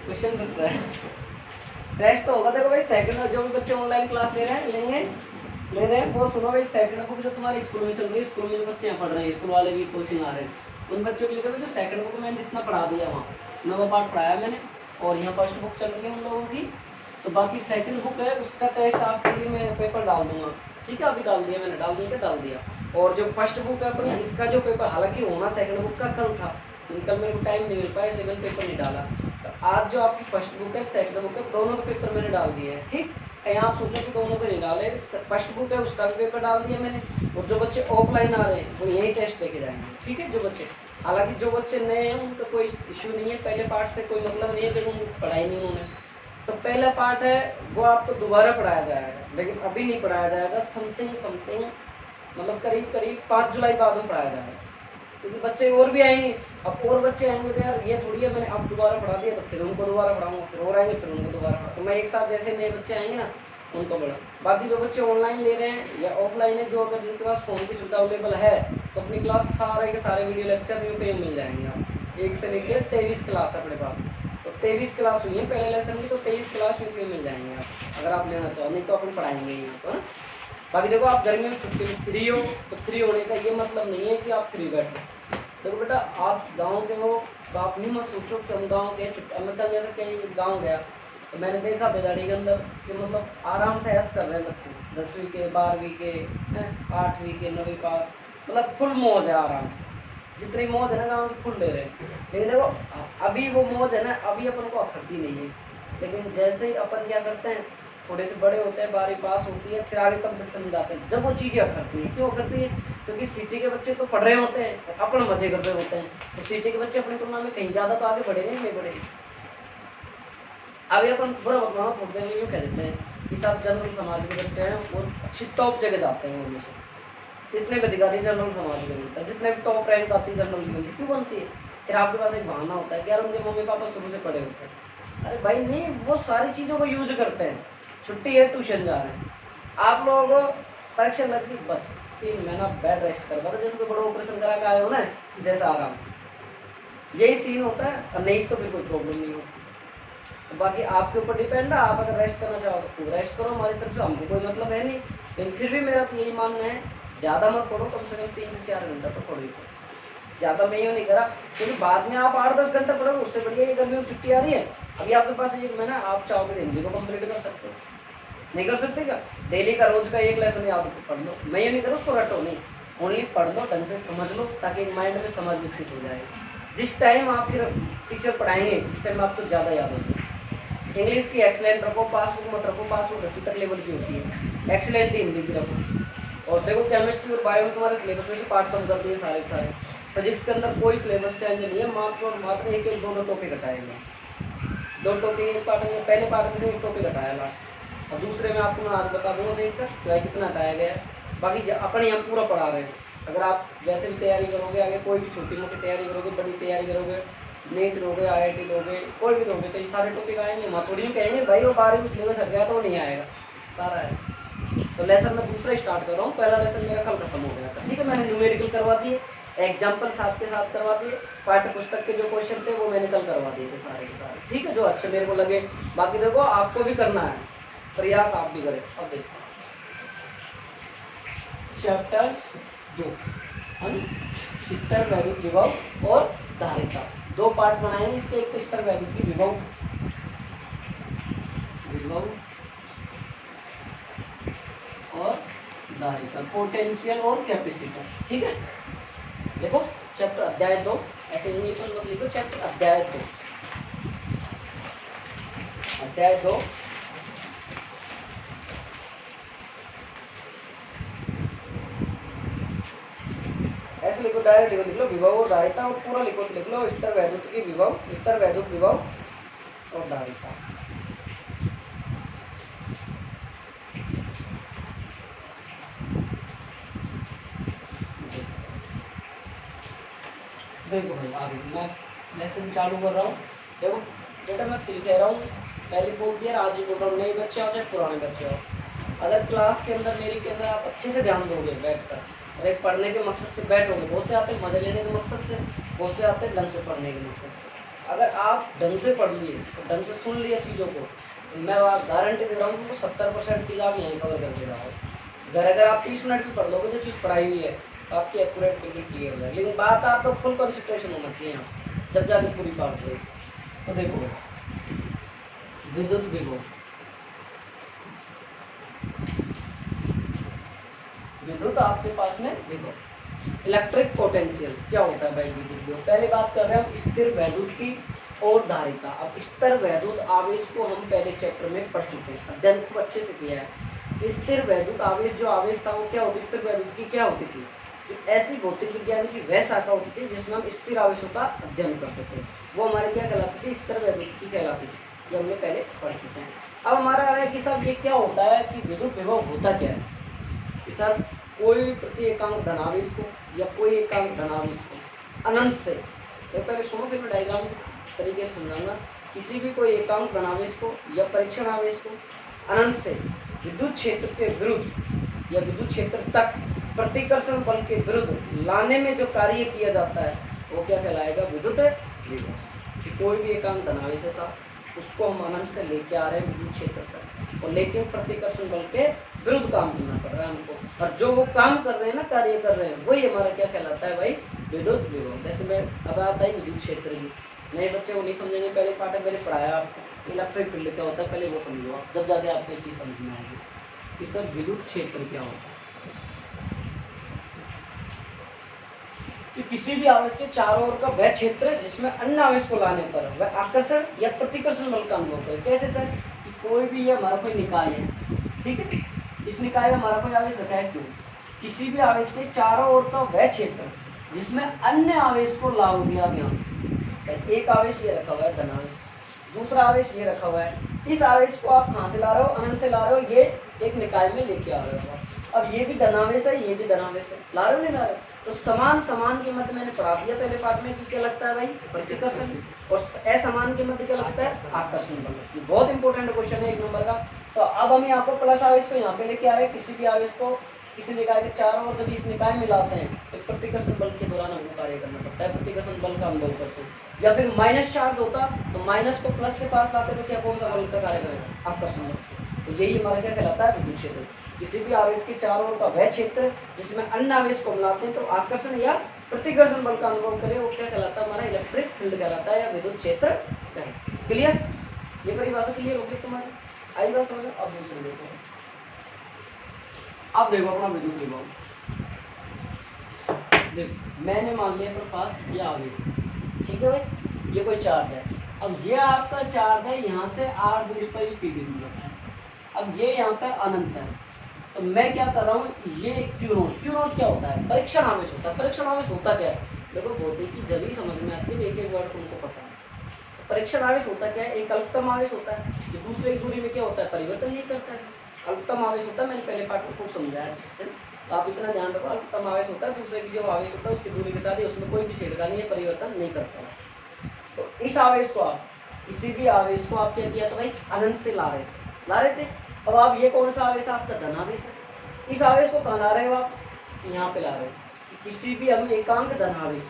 Question करता है test तो होगा। देखो भाई सेकंड जो भी बच्चे ऑनलाइन क्लास ले रहे हैं वो सुनो भाई, सेकंड बुक जो तुम्हारी स्कूल में चल रही है, स्कूल में जो बच्चे यहाँ पढ़ रहे हैं, स्कूल वाले भी कोचिंग आ रहे हैं, उन बच्चों के लिए तो जो सेकंड बुक मैंने जितना पढ़ा दिया वहाँ 9वां पार्ट पढ़ाया मैंने, और यहाँ फर्स्ट बुक चल रही है उन लोगों की, तो बाकी सेकंड बुक है उसका टेस्ट आपके लिए मैं पेपर डाल दूंगा। ठीक है, अभी डाल दिया मैंने, डाल दिया। और जो फर्स्ट बुक है अपनी, इसका जो पेपर हालांकि होना सेकंड बुक का कल था, कल मेरे को टाइम नहीं मिल पाया इसलिए मैंने पेपर नहीं डाला। तो आज जो आपकी फर्स्ट बुक है सेकंड बुक है, दोनों के पेपर मैंने डाल दिए हैं। ठीक है, यहाँ आप सोचो कि दोनों पे नहीं डाले, फर्स्ट बुक है उसका भी पेपर डाल दिया मैंने, और जो बच्चे ऑफलाइन आ रहे हैं वो यही टेस्ट लेके जाएंगे। ठीक है, जो बच्चे हालांकि जो बच्चे नए हैं उनका कोई इशू नहीं है, पहले पार्ट से कोई मतलब नहीं है, देखो उनको पढ़ाई नहीं उन्होंने, तो पहला पार्ट है वो आपको दोबारा पढ़ाया जाएगा, लेकिन अभी नहीं पढ़ाया जाएगा, समथिंग मतलब करीब 5 जुलाई बाद में पढ़ाया जाएगा, क्योंकि बच्चे और भी आएंगे। अब और बच्चे आएंगे तो यार ये थोड़ी है मैंने अब दोबारा पढ़ा दिया तो फिर उनको दोबारा पढ़ाऊंगा, फिर और आएंगे फिर उनको दोबारा पढ़ा, तो मैं एक साथ जैसे नए बच्चे आएंगे ना उनको पढ़ा। बाकी जो बच्चे ऑनलाइन ले रहे हैं या ऑफलाइन है, जो अगर जिनके पास फ़ोन की सुविधा अवेलेबल है तो अपनी क्लास सारे के सारे वीडियो लेक्चर पे मिल जाएंगे। आप 1 से लेकर 23 क्लास है अपने पास, तो 23 क्लास हुई है पहले लेसन की, तो 23 क्लास पे मिल जाएंगे आप अगर आप लेना चाहो, नहीं तो अपन पढ़ाएंगे ही तो ना। बाकी देखो आप गर्मी में छुट्टी में फ्री हो, तो फ्री होने का ये मतलब नहीं है कि आप फ्री बैठो। देखो बेटा आप गांव के हो तो आप नहीं मत सोचो कि हम गांव के छुट्टी, मैं कल जैसे कहीं गांव गया तो मैंने देखा बेदाड़ी के अंदर कि मतलब आराम से ऐश कर रहे हैं बच्चे, 10वीं के 12वीं के 8वीं के 9वीं पास, मतलब फुल मौज है आराम से, जितनी मौज है ना गाँव की फुल ले रहे हैं। लेकिन देखो अभी वो मौज है ना, अभी अपन को अखरती नहीं है, लेकिन जैसे ही अपन क्या करते हैं थोड़े से बड़े होते हैं, 12वीं पास होती है, फिर आगे कंपटीशन में जाते हैं, जब वो चीज़ें अखरती हैं। क्यों अखरती है? क्योंकि सिटी के बच्चे तो पढ़ रहे होते हैं, अपन मजे कर रहे होते हैं, तो सिटी के बच्चे अपनी तुलना में कहीं ज़्यादा तो आगे बढ़ेंगे नहीं बढ़ेंगे। अभी अपन बुरा मत मानो, थोड़ी देर में यूँ कह देते हैं कि सब जनरल समाज के बच्चे हैं वो अच्छी टॉप जगह जाते हैं, वो हमेशा जितने भी अधिकारी जनरल समाज में मिलता है, जितने भी टॉप रैंक आती है जनरल में मिलती, क्यों बनती है? फिर आपके पास एक बहाना होता है कि यार उनके मम्मी पापा शुरू से पढ़े होते हैं। अरे भाई नहीं, वो सारी चीज़ों को यूज करते हैं, छुट्टी है ट्यूशन जा रहे हैं, आप लोगों को परीक्षा लग गई बस 3 महीना बेड रेस्ट कर पाता, जैसे कोई बड़ा ऑपरेशन करा के आए हो ना, जैसा आराम से यही सीन होता है, और नहीं तो फिर कोई प्रॉब्लम नहीं होती। तो बाकी आपके ऊपर डिपेंड है, आप अगर रेस्ट करना चाहो तो खुद रेस्ट करो, हमारी तरफ से हमको कोई मतलब है नहीं, लेकिन फिर भी मेरा तो यही मानना है ज़्यादा मत पढ़ो, कम से कम 3 से 4 घंटा तो पढ़ो ही पढ़ो, ज़्यादा मैं यूँ नहीं करा, क्योंकि बाद में आप 8-10 घंटा पढ़ोगे उससे बढ़िया ये गर्मी में छुट्टी आ रही है, अभी आपके पास एक महीना आप चाहोगे हिंदी को कंप्लीट कर सकते हो, नहीं कर सकते क्या? डेली का रोज का 1 लेसन याद पढ़ लो, मैं ये नहीं करूँ उसको रटो नहीं, ओनली पढ़ लो, ढंग से समझ लो, ताकि माइंड में समझ विकसित हो जाए। जिस टाइम आप फिर टीचर पढ़ाएंगे उस टाइम आपको ज़्यादा याद होगा। इंग्लिश की एक्सलेंट रखो, पासबुक मत रखो, पासबुक 10वीं तक लेवल की होती है, एक्सलेंट ही हिंदी की रखो। और देखो केमिस्ट्री और बायो में तुम्हारे सिलेबस में से पार्ट कम कर दिए सारे के सारे, फिजिक्स के अंदर कोई सिलेबस चेंज नहीं है, मात्र और मात्र 1-2 टॉपिक हटाएंगे, 2 टॉपिक एक पार्ट में, पहले पार्ट में से 1 टॉपिक हटाया लास्ट, और दूसरे में आपको मैं आज बता दूंगा देखकर क्या कितना हटाया गया है। बाकी अपने यहाँ पूरा पढ़ा रहे हैं, अगर आप जैसे भी तैयारी करोगे, आगे कोई भी छोटी मोटी तैयारी करोगे, बड़ी तैयारी करोगे, नीट लोगे, IIT लोगे, कोई भी लोगे, तो ये सारे टॉपिक आएंगे। माँ थोड़ी कहेंगे भाई वो 12वीं में सिलेबस हट गया तो वो नहीं आएगा, सारा है। तो लेसन मैं दूसरा स्टार्ट कर रहा हूँ, पहला लेसन मेरा कल खत्म हो गया था, ठीक है, मैंने न्यूमेरिकल करवा दिए, एग्जाम्पल साथ के साथ करवा दिए, पाठ्य पुस्तक के जो क्वेश्चन थे वो मैंने कल करवा दिए थे सारे के सारे, ठीक है, जो अच्छे मेरे को लगे। बाकी देखो आपको भी करना है, प्रयास आप भी करें। अब देखो चैप्टर 2 स्तर वैद्युत विभव और धारिता, 2 पार्ट बनाएंगे इसके, एक तो स्तर वैद्युत की विभव और धारिता, पोटेंशियल और कैपेसिटर, ठीक है। देखो चैप्टर अध्याय 2, ऐसे इंग्लिश में मत लिखो, चैप्टर अध्याय 2, अध्याय 2 ऐसे लिखो, डायरेक्ट लिख लो विभव और धारिता, और पूरा लिख लो स्तर वैद्युत की विभव, स्तर वैद्युत विभव और धारिता। देखो भाई आगे मैं लेसन चालू कर रहा हूँ। देखो बेटा मैं फिर कह रहा हूँ, पहले बोल दिया आज ही बोल रहा हूँ, नए बच्चे हो चाहे पुराने बच्चे हो, अगर क्लास के अंदर मेरी के अंदर आप अच्छे से ध्यान दोगे बैठकर, और एक पढ़ने के मकसद से बैठोगे, बहुत से आते हैं मजे लेने के मकसद से, बहुत से आते हैं ढंग से पढ़ने के मकसद से, अगर आप ढंग से पढ़ लिए तो ढंग से सुन लिए चीज़ों को, तो मैं गारंटी दे रहा हूँ तुमको 70% चीज़ आप यहीं कवर कर दे रहा हो। अगर आप 30 मिनट भी पढ़ लोगे जो चीज़ पढ़ाई हुई है तो आपकी एक्यूरेट बिल्कुल क्लियर हो जाए। लेकिन बात आपको फुल कंसंट्रेशन होना चाहिए यहाँ, जब जाके पूरी बात हो। तो देखो विद्युत विभव, विद्युत आपके पास में विभव, इलेक्ट्रिक पोटेंशियल क्या होता है भाई विद्युत विभव। पहले बात कर रहे हैं हम स्थिर वैद्युत की और धारिता। अब स्थिर वैद्युत आवेश को हम पहले चैप्टर में पढ़ चुके हैं, अध्ययन को अच्छे से किया है। स्थिर वैद्युत आवेश जो आवेश था वो क्या होती, स्थिर वैद्युत की क्या होती थी, ऐसी भौतिक विज्ञान की वह शाखा होती थी जिसमें हम स्थिर आवेशों का अध्ययन करते थे। वो हमारे क्या कहलाती थी, स्थिर वैद्युत की कहलाती थी। ये हमने पहले पढ़ चुके हैं। अब हमारा आ रहा है कि साहब ये क्या होता है कि विद्युत विभव होता क्या है कि सर कोई भी प्रति एकांक धनावेश को या कोई एकांक धनावेश को अनंत से, एक पहले सुनो फिर मैं डायग्राम तरीके से समझाऊंगा। किसी भी कोई एकांक धनावेश को या परीक्षण आवेश को अनंत से विद्युत क्षेत्र के विरुद्ध या विद्युत क्षेत्र तक प्रतिकर्षण बल के विरुद्ध लाने में जो कार्य किया जाता है वो क्या कहलाएगा, विद्युत विभव। कि कोई भी एकांक धनावेश है साहब, उसको हम अनंत से लेके आ रहे हैं विद्युत क्षेत्र तक, और लेकिन प्रतिकर्षण बल के विरुद्ध काम करना पड़ रहा है हमको, और जो वो काम कर रहे हैं ना, कार्य कर रहे हैं, वही हमारा क्या कहलाता है भाई, विद्युत विभव। जैसे मैं अब आता है विद्युत क्षेत्र की, नए बच्चे वो नहीं समझेंगे, पहले पाठ में मैंने पढ़ाया आपको इलेक्ट्रिक फील्ड क्या होता है, पहले वो समझो आप, जब जाके आपको ये चीज़ समझ में आएगी कि सर विद्युत क्षेत्र क्या होता है। कि किसी भी आवेश के चारों ओर का वह क्षेत्र जिसमें अन्य आवेश को लाने पर वह आकर्षण या प्रतिकर्षण बल का अनुभव करे। कैसे सर, कि कोई भी ये हमारा कोई निकाय है, ठीक है, इस निकाय में हमारा कोई आवेश रखा है, क्यों, किसी भी आवेश के चारों ओर का वह क्षेत्र जिसमें अन्य आवेश को लागू किया गया। एक आवेश ये रखा हुआ है धनावेश, दूसरा आवेश ये रखा हुआ है, इस आवेश को आप कहाँ से ला रहे हो, अनंत से ला रहे हो, ये एक निकाय में लेके आ रहे हो। अब ये भी धनावेश है, ये भी धनावेश है, ला रहे हो नहीं ला रहे हो, तो समान समान के मध्य मैंने पढ़ा दिया पहले पार्ट में कि क्या लगता है भाई, प्रतिकर्षण, और असमान के मध्य क्या लगता है, आकर्षण बल। ये बहुत इंपॉर्टेंट क्वेश्चन है 1 नंबर का। तो अब हम यहाँ पर प्लस आवेश को यहाँ पे लेके आ रहे हैं, किसी भी आवेश को किसी निकाय के चारों ओर जब इस निकाय में लाते हैं तो प्रतिकर्षण बल के दौरान हमको कार्य करना पड़ता है, प्रतिकर्षण बल का अनुभव करते हैं। या फिर माइनस चार्ज होता तो माइनस को प्लस के पास लाते तो क्या, कौन सा बल का कार्य करेगा, आकर्षण बल। तो यही हमारा क्या कहलाता है, विद्युत क्षेत्र। किसी भी आवेश के चारों ओर का वह क्षेत्र जिसमें अन्य आवेश को मिलाते हैं तो आकर्षण या प्रतिकर्षण बल का अनुभव करे, वो क्या कहलाता है, हमारा इलेक्ट्रिक फील्ड कहलाता है या विद्युत क्षेत्र कहे। क्लियर, ये परिभाषा क्लियर होगी तुम्हारी, आई बात समझ। अब दूसरे देखो, अब देखो अपना विद्युत विभव। देखो मैंने मान लिया पर पास ये आवेश, ठीक है भाई, ये कोई चार्ज है। अब ये आपका चार्ज है, यहाँ से r दूरी पर ये p की दूरी है। अब ये यहाँ पे अनंत है, तो मैं क्या कर रहा हूँ, ये Q नोट क्या होता है, परीक्षण आवेश होता है। परीक्षण आवेश होता क्या है, देखो भौतिकी जब ही समझ में आती है, एक एक वर्ड तुमको पता है। तो परीक्षण आवेश होता क्या है, एक अल्पतम आवेश होता है जो दूसरे की दूरी में क्या होता है, परिवर्तन नहीं करता है। अल्पतम आवेश होता है, मैंने पहले पार्ट को खूब समझाया अच्छे से, तो आप इतना ध्यान रखो। अल्पतम आवेश होता है, दूसरे की जो आवेश होता है उसकी दूरी के साथ ही, उसमें कोई भी छेड़खानी या परिवर्तन नहीं करता है। तो इस आवेश को आप, किसी भी आवेश को आप क्या किया, तो भाई अनंत से ला रहे थे। अब आप ये कौन सा आवेश है, आपका धनावेश है। इस आवेश को कहाँ ला रहे हो आप, यहाँ पे ला रहे हो। किसी भी हम एकांक धनावेश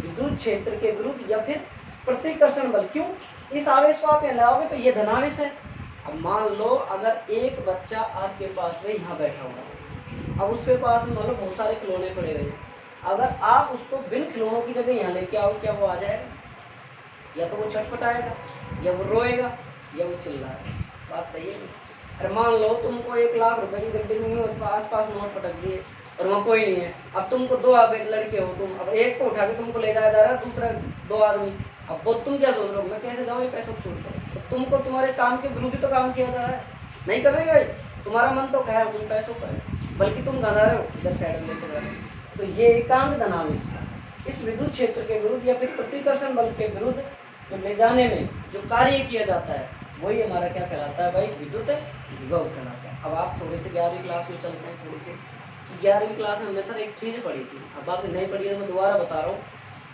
विद्युत क्षेत्र के विरुद्ध या फिर प्रतिकर्षण बल, क्यों, इस आवेश को आप यहाँ लाओगे तो ये धनावेश है। अब मान लो अगर एक बच्चा आपके पास में यहाँ बैठा हुआ, अब उसके पास में मान लो बहुत सारे खिलौने पड़े हुए हैं, अगर आप उसको बिन खिलौनों की जगह यहाँ लेके आओ, क्या वो आ जाएगा, या तो वो छटपटाएगा, या वो रोएगा, या वो चिल्लाएगा। बात सही है। अरे मान लो तुमको 1 लाख रुपए की गड्डी में आस पास नोट पटक दिए और वहाँ कोई नहीं है, अब तुमको 2 लड़के हो तुम, अब एक को उठा के तुमको ले जाया जा रहा है, दूसरा 2 आदमी, अब वो तुम क्या सोच रहे हो, मैं कैसे जाऊँ ये पैसों को छोड़कर, तो तुमको तुम्हारे काम के विरुद्ध तो काम किया जा रहा है, नहीं करोगे भाई, तुम्हारा मन तो कह रहा तुम पैसों पर, बल्कि तुम गंधा रहे हो इधर साइड में लेकर जा रहे हो। तो ये एकांक धनावेश इस विद्युत क्षेत्र के विरुद्ध या फिर प्रतिकर्षण बल के विरुद्ध जो ले जाने में जो कार्य किया जाता है, वही हमारा क्या कहलाता है भाई, विद्युत विभव कहलाता है। अब आप थोड़े से 11वीं क्लास में चलते हैं, थोड़ी सी 11वीं क्लास में हमने सर एक चीज़ पढ़ी थी, अब आपने नहीं पढ़ी है, मैं दोबारा बता रहा हूँ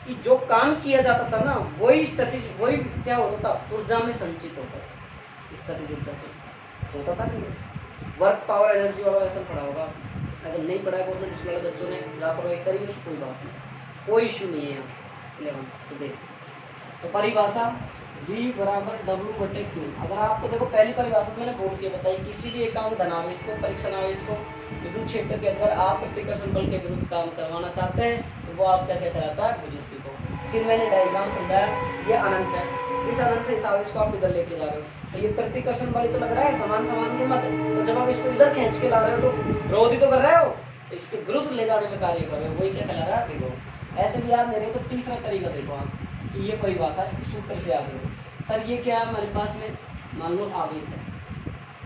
कि जो काम किया जाता था ना, वही स्थिति, वही क्या होता था, ऊर्जा में संचित होता था, स्थिति ऊर्जा होता था कि वर्क पावर एनर्जी वाला ऐसा पढ़ा होगा। अगर नहीं पढ़ा गवर्नमेंट स्कूल वाले बच्चों ने लापरवाही करी तो कोई बात नहीं, कोई इशू नहीं है यहाँ 11। तो देख तो परिभाषा V बराबर W/Q। अगर आपको देखो पहली परिभाषा तो मैंने बोल के बताई, किसी भी एकांक धनावेश को, परीक्षण आवेश को विद्युत क्षेत्र के अंदर आप प्रतिकर्षण बल के विरुद्ध काम करवाना चाहते हैं तो वो आपका क्या कहलाता है, विद्युत विभव। फिर मैंने डायग्राम समझाया, ये अनंत है, इस अनंत से इस आवेश को आप इधर लेके जा रहे हो तो ये प्रतिकर्षण बल तो लग रहा है समान समान के मत, तो जब आप इसको इधर खींच के ला रहे हो तो विरोधी तो कर रहे हो, तो इसके विरुद्ध ले जाने में कार्य कर रहे हो, वही क्या कहला रहा है, विभव। ऐसे भी याद नहीं रहे तो तीसरा तरीका देखो आप कि ये परिभाषा इस सूत्र से याद रहो। सर ये क्या है हमारे पास में, मान लो आवेश है,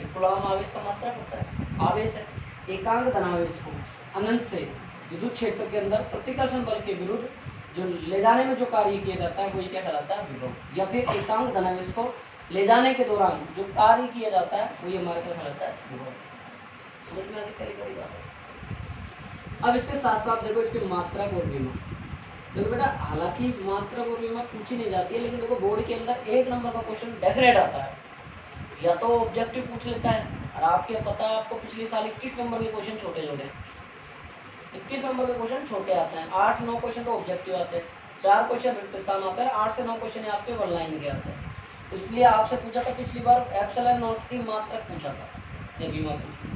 एक कूलॉम आवेश का मात्रा होता है, आवेश है, एकांक धनावेश को अनंत से विद्युत क्षेत्र के अंदर प्रतिकर्षण बल के विरुद्ध जो ले जाने में जो कार्य किया जाता है वही क्या कहलाता है, विभव। या फिर एकांक धनावेश को ले जाने के दौरान जो कार्य किया जाता है वही हमारा क्या कहलाता है, विभव। समझ में आती है परिभाषा। अब इसके साथ साथ देखो इसकी मात्रा और विमा। देखो बेटा हालांकि मात्रा और विमा पूछी नहीं जाती है, लेकिन देखो बोर्ड के अंदर एक नंबर का क्वेश्चन डेफिनेट आता है, या तो ऑब्जेक्टिव पूछ लेता है, और आपके पता है आपको पिछले साल 21 नंबर के क्वेश्चन छोटे छोटे 21 नंबर के क्वेश्चन छोटे आते हैं, 8-9 क्वेश्चन तो ऑब्जेक्टिव आते हैं, 4 क्वेश्चन रिक्त स्थान आता है, 8 से 9 क्वेश्चन आपके वन लाइन के आते हैं। तो इसलिए आपसे पूछा था पिछली बार एप्सिलॉन नॉट की मात्रा पूछा था, ये बीमा पूछा,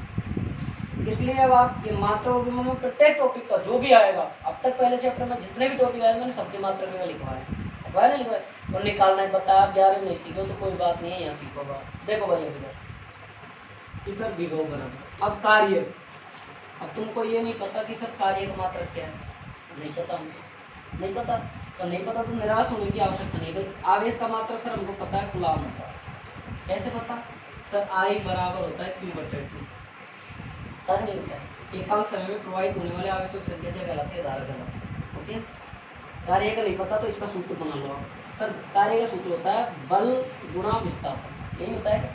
इसलिए अब आप ये मात्रा और विमा में प्रत्येक टॉपिक का जो भी आएगा, अब तक पहले चैप्टर में जितने भी टॉपिक आए मैंने सबकी मात्रा में लिखवाया नहीं लिखवाया, और निकालना है बताया। आप 11 में नहीं सीखो तो कोई बात नहीं है, यहाँ सीखोगा। देखो भाई अभी सर विभव बराबर, अब कार्य, अब तुमको ये नहीं पता कि सर कार्य का मात्रा क्या है, नहीं पता हमको, नहीं पता तो नहीं पता तो निराश होने की आवश्यकता नहीं। आवेश का मात्रा सर हमको पता है, कूलॉम होता है। कैसे पता सर, I बराबर होता है Q/T, तक नहीं होता है। एकांक समय में प्रवाहित होने वाले आवेशों की संख्या क्या कहलाती है, धारा कहलाती है। ओके, कार्य का नहीं पता तो इसका सूत्र बना लो आप। सर कार्य का सूत्र होता है बल गुणा विस्थापन, यही होता है,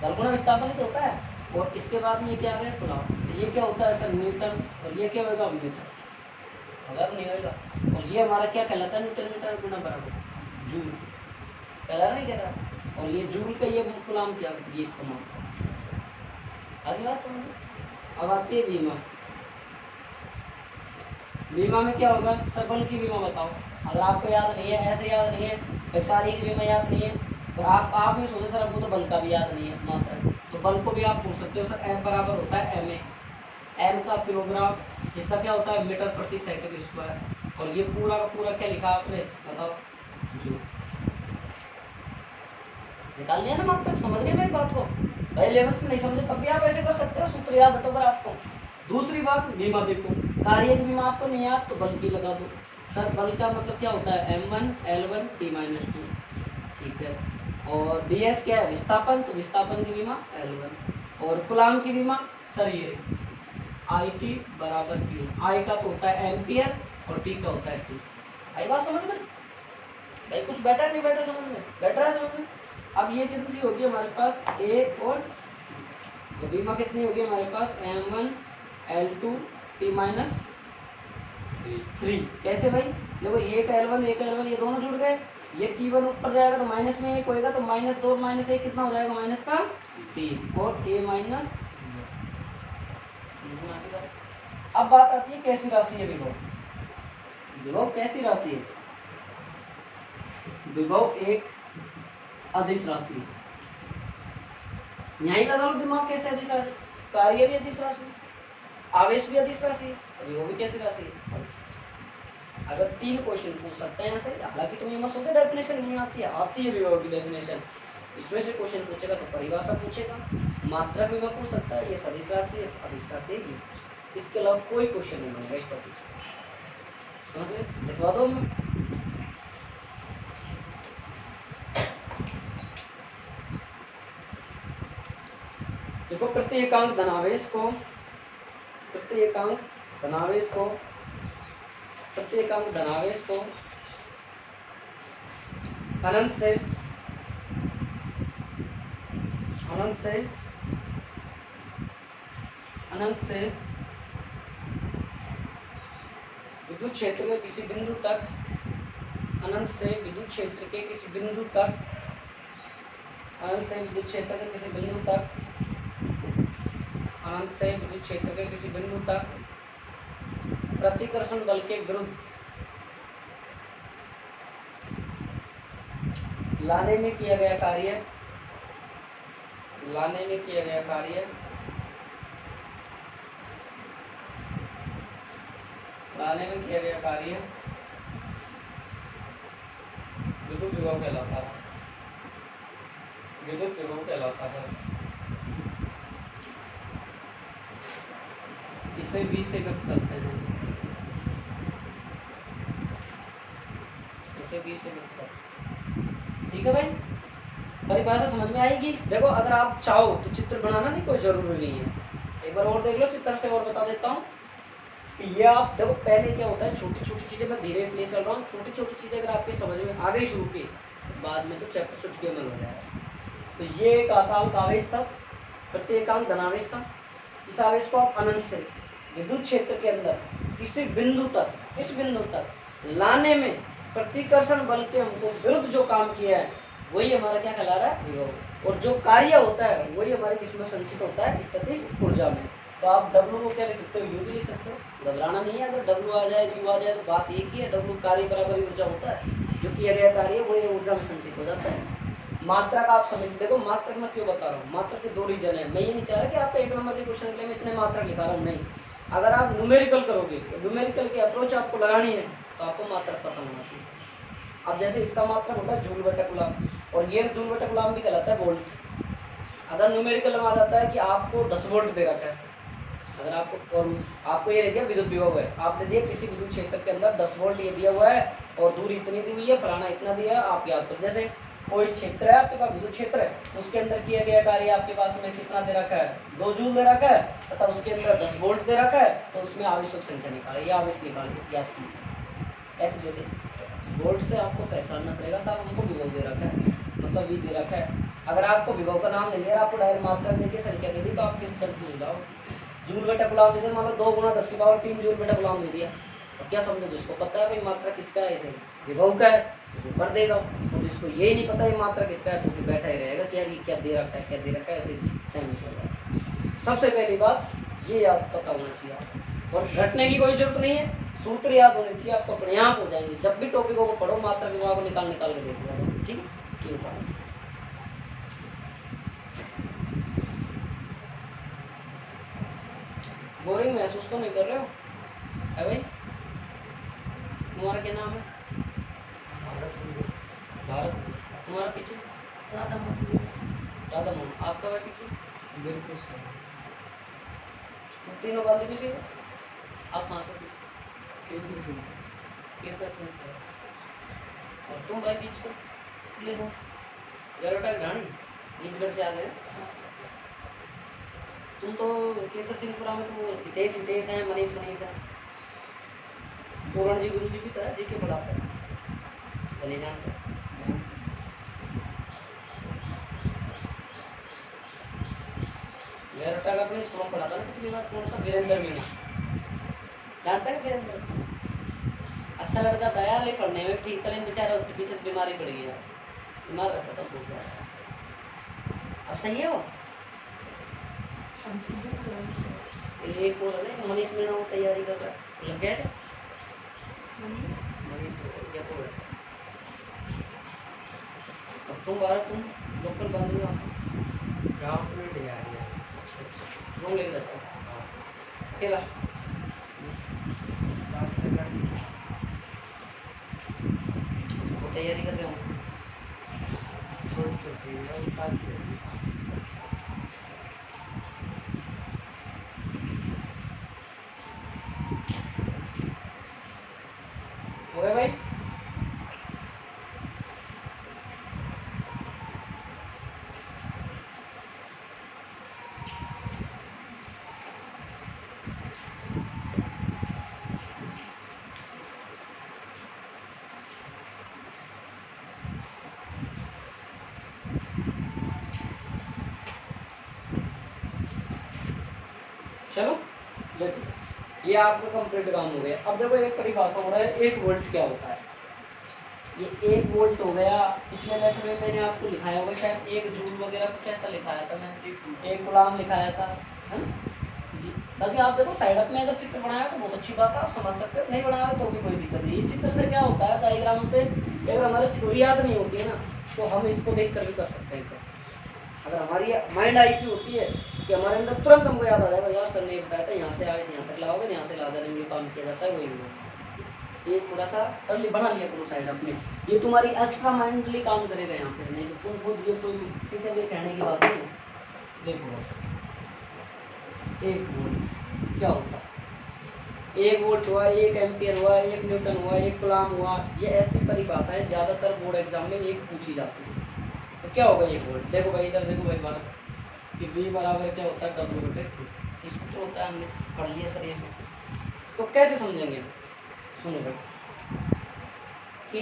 बल गुणा विस्थापन ही तो होता है। और इसके बाद में क्या आ गया, कूलॉम। ये क्या होता है सर, न्यूटन, और ये क्या होगा, मीटर, अगर नहीं होगा। और ये हमारा क्या कहलाता है, न्यूटन मीटर गुणा बराबर जूल, कहला नहीं कह रहा। और ये जूल का ये कूलॉम क्या, ये इस्तेमाल। आगे बात समझ। अब आती है बीमा। बीमा में क्या होगा सर, बल की बीमा बताओ। अगर आपको याद नहीं है, ऐसे याद नहीं है, कार्य की बीमा याद नहीं है, और आप भी सोचो सर हमको तो बल का भी याद नहीं है मात्रा, तो बल को भी आप पूछ सकते हो सर। एम बराबर होता है एम ए, एम का किलोग्राम, इसका क्या होता है मीटर प्रति सेकंड स्क्वायर। और ये पूरा का पूरा क्या लिखा आपने बताओ, जूल। निकाल लिया ना मात्रा, समझ गए मेरी बात को। भाई 11th में नहीं समझे तब भी आप ऐसे कर सकते हो, सूत्र याद है तो अगर आपको। दूसरी बात बीमा देखो, कार्य की बीमा आपको नहीं याद तो बल की लगा दो। सर बल का मतलब क्या होता है, M1 L1 T-2, ठीक है। और DS क्या है, विस्थापन, तो विस्थापन की बीमा L1। और कूलॉम की बीमा सर ये IT बराबर Q, I का तो होता है एम्पियर और T का होता है Q। आई बात समझ में भाई, कुछ बेटर नहीं बेटर समझ में, बेटर है समझ में। अब ये कितनी सी होगी हमारे पास A और तो बीमा कितनी होगी हमारे पास, M1 L2 T-3। कैसे भाई, देखो एक L1 ये दोनों जुड़ गए, ये T1 ऊपर जाएगा तो माइनस में 1 होएगा, तो -2 -1 कितना हो जाएगा, माइनस का 3, और A माइनस। अब बात आती है कैसी राशि है विभव। विभव कैसी राशि है, विभव एक अदिश राशि। यही लगा लो दिमाग, कैसे अदिश राशि, कार्य भी अदिश राशि, आवेश भी अदिश राशि, विभव भी कैसी राशि है। अगर 3 क्वेश्चन पूछ सकते हैं ऐसे, हालांकि तुम ये मत सोचो डेफिनेशन नहीं आती है, आती है विभव की डेफिनेशन। इसमें से क्वेश्चन पूछेगा तो परिभाषा पूछेगा, मात्रा विभव पूछ सकता है, ये सदिश राशि है, अदिश राशि है, इसके अलावा कोई क्वेश्चन नहीं बनेगा इस टॉपिक से। समझ में, लिखवा दो। देखो प्रत्येकांक धनावेश को अनंत से विद्युत क्षेत्र के किसी बिंदु तक, अनंत से विद्युत क्षेत्र के किसी बिंदु तक प्रतिकर्षण बल के विरुद्ध लाने में किया गया कार्य, लाने में किया गया कार्य, लाने में किया गया कार्य विद्युत विभव कहलाता है, विद्युत विभव कहलाता है। इसे V से व्यक्त करते हैं, इसे V से व्यक्त करते हैं। ठीक है भाई, परिभाषा समझ में आएगी। देखो अगर आप चाहो तो चित्र बनाना नहीं कोई जरूरी नहीं है, एक बार और देख लो चित्र से और बता देता हूँ। ये आप देखो पहले क्या होता है, छोटी छोटी चीजें, मैं धीरे इसलिए चल रहा हूँ, छोटी छोटी चीजें अगर आपकी समझ में आ गई शुरू की, बाद में तो चैप्टर चुटकियों में हो जाएगा। तो ये एक आकांक आवेश था, प्रत्येकांक धनावेश था। इस आवेश को आप अनंत से विद्युत क्षेत्र के अंदर किसी बिंदु तक, इस बिंदु तक लाने में प्रतिकर्षण बल के हमको विरुद्ध जो काम किया है वही हमारा क्या कहला रहा है, विभव। और जो कार्य होता है वही हमारे इसमें संचित होता है स्थितिज ऊर्जा में। तो आप W को क्या लिख सकते हो, U भी लिख सकते हो, घबराना नहीं है। अगर W आ जाए U आ जाए तो बात एक ही है, W कार्य बराबर ऊर्जा होता है, जो किया गया कार्य वो ऊर्जा में संचित हो जाता है। मात्रा का आप समझ, देखो मात्रक मैं क्यों बता रहा हूँ, मात्रक के दो रीजन है। मैं ये नहीं चाह रहा कि आप एक नंबर के क्वेश्चन के लिए मैं इतने मात्रक लिखा रहा हूँ, नहीं। अगर आप न्यूमेरिकल करोगे, न्यूमेरिकल की अप्रोच आपको लगानी है तो आपको मात्रक पता होना चाहिए। अब जैसे इसका मात्रक होता है जूल बटा कूलम, और ये जूल बटा कूलम भी कहलाता है वोल्ट। अगर न्यूमेरिकल में आ जाता है कि आपको 10 वोल्ट दे रखा है, अगर आपको, और आपको ये दे दिया विद्युत विभव है, आप दे दिया किसी विद्युत क्षेत्र के अंदर 10 वोल्ट ये दिया हुआ है और दूरी इतनी दी हुई है, फलाना इतना दिया है, आप याद करो। जैसे कोई क्षेत्र है आपके पास, विद्युत क्षेत्र है, उसके अंदर किया गया कार्य आपके पास में कितना दे रखा है, 2 जूल दे रखा है, तथा उसके अंदर 10 वोल्ट दे रखा है, तो उसमें आवेशों की संख्या निकाले, ये आवेश निकाल के याद कीजिए। ऐसे दे दे वोल्ट से आपको पहचानना पड़ेगा, साहब हमको विभव दे रखा है, मतलब V दे रखा है। अगर आपको विभव का नाम नहीं लिया, आपको डायरेक्ट मात्रा देके संख्या दे दी, तो आप उत्तर भूल जाओ। जूल बटा कूलम दे दिया, मतलब 2 × 10 की पावर 3 जूल बटा कूलम दे दिया, और क्या समझो, जिसको पता है भाई मात्रा किसका है, इसे विभव का है तो कर देगा, और जिसको यही नहीं पता है मात्रा किसका है तो फिर बैठा ही रहेगा कि यार ये क्या दे रखा है, क्या दे रखा है, ऐसे टाइम निकल जाएगा। सबसे पहली बात ये याद पता होना चाहिए आपको, और घटने की कोई जरूरत नहीं है, सूत्र याद होने चाहिए, आपको अपने आप हो जाएंगे। जब भी टॉपिकों को पढ़ो मात्रा विभव को निकाल के देखो, ठीक है। बोरिंग महसूस तो नहीं कर रहे हो है भाई? तुम्हारा क्या नाम है? भारत। तुम्हारा पीछे? राधा मोहन। आपका भाई पीछे? बिल्कुल सही। तीनों बात किसी आप कहाँ से? केसर सिंह। और तुम भाई बीच को? गरोटा घाणी बीजगढ़ से आ गए। तुम तो केसर सिंहपुरा में तो हितेश हैं, मनीष है, पूरण जी गुरु जी भी था, जी के पढ़ाते हैं, चले जानते। गरोटा का अपने स्कूल में पढ़ाता ना पिछली बार, कौन था? वीरेंद्र मीणा, जानते हैं वीरेंद्र? अच्छा लड़का था यार, ये पढ़ने में ठीक था, बेचारा उसके पीछे बीमारी पड़ गई, बीमार रहता था बहुत ज़्यादा। अब सही है वो? एक और है मनीष मीणा, वो तैयारी कर रहा है, लग गया क्या? मनीष क्या बोल रहा है? अब तुम बारह, तुम लोकल बंद गाँव में तैयारी है, रूम लेके जाता हूँ अकेला, वो तैयारी कर रहे हो? हो गया भाई? चलो देखो ये आपका कंप्लीट काम हो गया। अब देखो एक परिभाषा हो रहा है, 1 वोल्ट क्या होता है। ये 1 वोल्ट हो गया। पिछले लेसन में मैंने आपको लिखाया होगा शायद 1 जूल वगैरह कुछ ऐसा लिखाया था, मैं 1 कूलम लिखाया था, है ना? ताकि आप देखो साइड अप में अगर चित्र बनाया तो बहुत अच्छी बात है, आप समझ सकते हो, नहीं बनाया तो भी कोई दिक्कत नहीं। इस चित्र से क्या होता है, डायग्राम से अगर हमारी थ्योरी याद नहीं होती है ना तो हम इसको देख कर भी कर सकते हैं। अगर हमारी माइंड आईक्यू होती है कि हमारे अंदर तुरंत हमको याद आ जाएगा, यार सर ने बताया था यहाँ से आगे से यहाँ तक लाओगे, यहाँ से ला जाने में काम किया जाता है, वही होगा। ये थोड़ा सा अर्ली बना लिया करो साइड अपने, ये तुम्हारी एक्स्ट्रा माइंडली काम करेगा यहाँ पे, नहीं तो तुम खुद ये कोई किसी के कहने की बात नहीं। देखो एक वोल्ट क्या होता है, 1 वोल्ट हुआ, 1 एम्पियर हुआ, 1 न्यूटन हुआ, 1 कूलम हुआ, ये ऐसी परिभाषाएं ज़्यादातर बोर्ड एग्जाम में एक पूछी जाती है। तो क्या होगा 1 वोल्ट, देखो भाई इधर देखो भाई बात कि V बराबर क्या होता है W/Q, इसको होता है, हमने पढ़ लिया सर ये सब। तो कैसे समझेंगे, सुनो भाई कि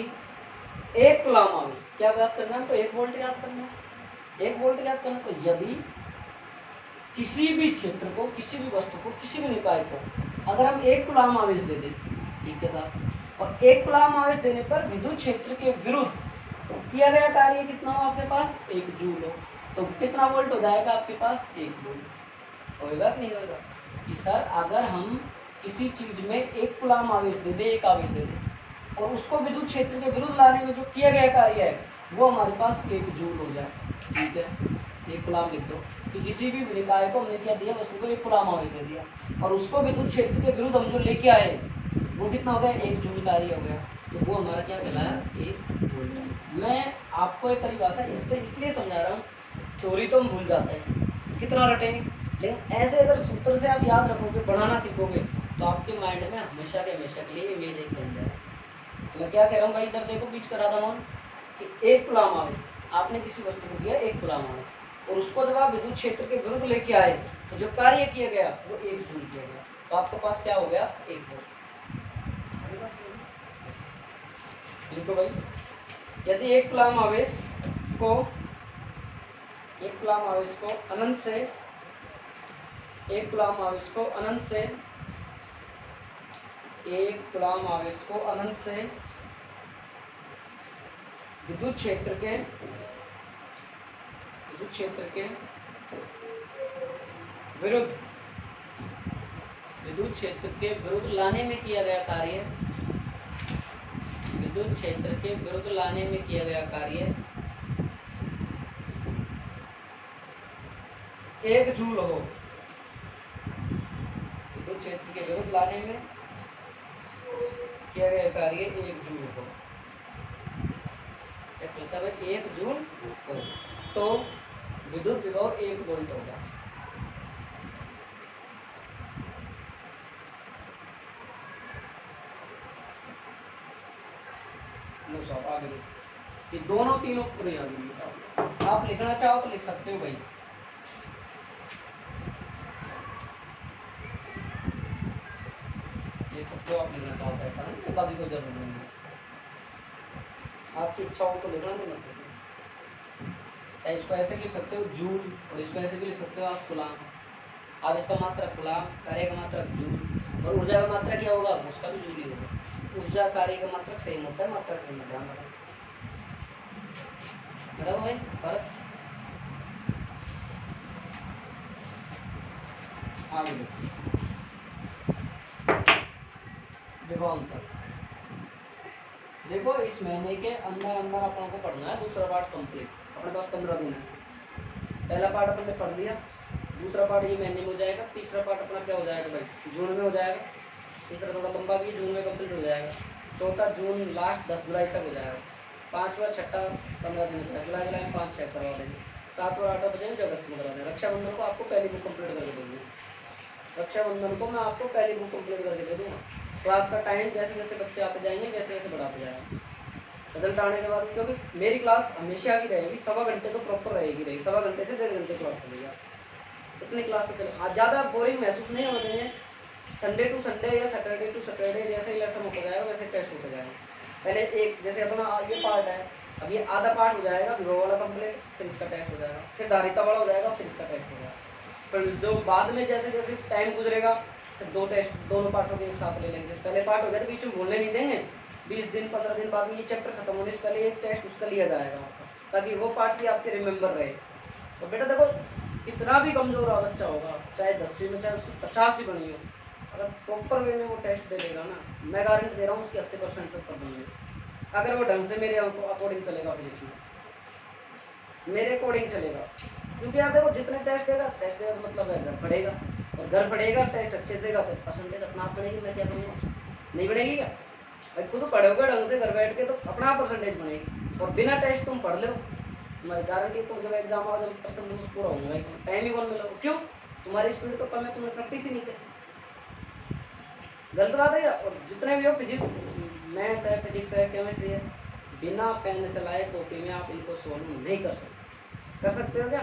1 कूलम आवेश क्या याद करना है, तो 1 वोल्ट याद करना है। 1 वोल्ट याद करना, तो यदि किसी भी क्षेत्र को, किसी भी वस्तु को, किसी भी निकाय को अगर हम 1 कूलम आवेश दे दें, ठीक है साहब, और 1 कूलम आवेश देने पर विद्युत क्षेत्र के विरुद्ध तो किया गया कार्य कितना हो आपके पास, 1 जूल हो, तो कितना वोल्ट हो जाएगा आपके पास, 1 वोल्ट होगा कि नहीं होगा। कि सर अगर हम किसी चीज में 1 कूलम आवेश दे दें, 1 आवेश दे दें और उसको विद्युत क्षेत्र के विरुद्ध लाने में जो किया गया कार्य है वो हमारे पास 1 जूल हो जाए, ठीक है। 1 कूलम लिख दो कि किसी भी निकाय को हमने क्या दिया, वस्तु को 1 कूलम आवेश दे दिया और उसको विद्युत क्षेत्र के विरुद्ध हम जो लेके आए वो कितना हो गया, 1 जूल कार्य हो गया, तो वो हमारा क्या कहलाया, 1 वोल्ट। मैं आपको एक परिभाषा इससे इसलिए समझा रहा हूँ, थ्योरी तो हम भूल जाते हैं, कितना रटेंगे, लेकिन ऐसे अगर सूत्र से आप याद रखोगे, बनाना सीखोगे तो आपके माइंड में हमेशा के लिए इमेज एक बन जाएगा। तो मैं क्या कह रहा हूँ भाई, इधर देखो बीच करा था मान कि 1 कूलम आवेश आपने किसी वस्तु को दिया, 1 कूलम आवेश, और उसको जब आप विद्युत क्षेत्र के विरुद्ध लेके आए तो जो कार्य किया गया वो 1 जूल किया गया, तो आपके पास क्या हो गया, 1 वोल्ट। लिखो भाई, यदि 1 कूलम आवेश को अनंत से 1 कूलम आवेश को अनंत से 1 कूलम आवेश को अनंत से विद्युत क्षेत्र के विरुद्ध लाने में किया गया कार्य, विद्युत क्षेत्र के विरुद्ध लाने में किया गया कार्य 1 जूल हो, विद्युत क्षेत्र के विरुद्ध लाने में किया गया कार्य 1 जूल हो, मतलब 1 जूल हो, तो विद्युत विभव 1 वोल्ट होगा। आगे ये दोनों तीनों पूरे आप लिखना चाहो तो लिख सकते हो भाई, लिख सकते हो, आप लिखना चाहो तो ऐसा नहीं, बाकी कोई जरूरत नहीं है, आपकी इच्छा हो तो लिखना, तो मत लिखना। चाहे इसको ऐसे लिख सकते हो जूल, और इसको ऐसे भी लिख सकते हो आप कूलम। अब इसका मात्रक कूलम, कार्य का मात्रक जूल, और ऊर्जा का मात्रक क्या होगा, उसका भी जूल ही होगा। ऊर्जा कार्य का मात्रक सेम होता है, मात्रक में ध्यान रखना भाई फर्क। आगे देखो अंतर, देखो इस महीने के अंदर अपन को पढ़ना है दूसरा पार्ट कंप्लीट, अपने पास 15 दिन है। पहला पार्ट अपन ने पढ़ लिया, दूसरा पार्ट ये महीने में हो जाएगा, तीसरा पार्ट अपना क्या हो जाएगा भाई, जून में हो जाएगा, तीसरा थोड़ा लंबा भी जून में कंप्लीट हो जाएगा, चौथा जून लास्ट 10 जुलाई तक हो जाएगा, पाँचवा छठा 15 दिन होता है, जुलाई में 5-6 करवा देंगे, 7 और 8 बजे अगस्त में करवा देंगे। रक्षाबंधन को आपको पहली बुक कंप्लीट करके देंगे, रक्षाबंधन को मैं आपको पहली बुक कंप्लीट करके दे दूँगा। क्लास का टाइम जैसे जैसे बच्चे आते जाएंगे वैसे वैसे बढ़ाते जाएंगे, रिजल्ट आने के बाद, क्योंकि मेरी क्लास हमेशा की रहेगी, 1.25 घंटे तो प्रॉपर रहेगी, 1.25 घंटे से 1.5 घंटे क्लास चलेगा, इतनी क्लास तो चले। आज ज़्यादा बोरिंग महसूस नहीं होने देंगे, संडे टू संडे या सैटरडे टू सैटरडे जैसे ही लेसन होता जाएगा वैसे टेस्ट होता जाएगा। पहले एक जैसे अपना ये पार्ट है, अब ये आधा पार्ट हो जाएगा विभव वाला कंप्लीट, फिर इसका टेस्ट हो जाएगा, फिर धारिता वाला हो जाएगा, फिर इसका टेस्ट हो जाएगा, फिर जो बाद में जैसे जैसे टाइम गुजरेगा फिर 2 टेस्ट दोनों पार्टों के एक साथ ले लेंगे। पहले पार्ट हो जाए तो बीच में भूलने नहीं देंगे, 20 दिन 15 दिन बाद में ये चैप्टर खत्म होने से पहले एक टेस्ट उसका लिया जाएगा आपका, ताकि वो पार्ट भी आपके रिमेंबर रहे। तो बेटा देखो कितना भी कमजोर बच्चा होगा, चाहे 10वीं में चाहे उसकी 50 ही बनी हो, अगर प्रॉपर वे में वो टेस्ट दे देगा ना, मैं गारंटी दे रहा हूँ उसकी 80% से ऊपर बनेगी। अगर वो ढंग से मेरे अकॉर्डिंग चलेगा फिजिक्स में, मेरे अकॉर्डिंग चलेगा। क्योंकि आप देखो जितने टेस्ट देगा तो मतलब है घर पड़ेगा, और घर पड़ेगा टेस्ट अच्छे से तो परसेंटेज अपना आप बढ़ेगी। मैं क्या करूँगा, नहीं बढ़ेगी क्या? भाई खुद पढ़ोगे ढंग से घर बैठ के तो अपना परसेंटेज बनेगी, और बिना टेस्ट तुम पढ़ लो, मैं गारंटी तुम जब एग्जाम आ जब परसेंटेज पूरा होगा, टाइम ही कौन मिला। क्यों? तुम्हारी स्पीड तो कम है, तुम्हें प्रैक्टिस ही नहीं करी। गलत बात है क्या? और जितने भी हो फिजिक्स, मैथ है, फिजिक्स है, केमिस्ट्री है, बिना पेन चलाए कॉपी में आप इनको सॉल्व नहीं कर सकते। कर सकते हो क्या?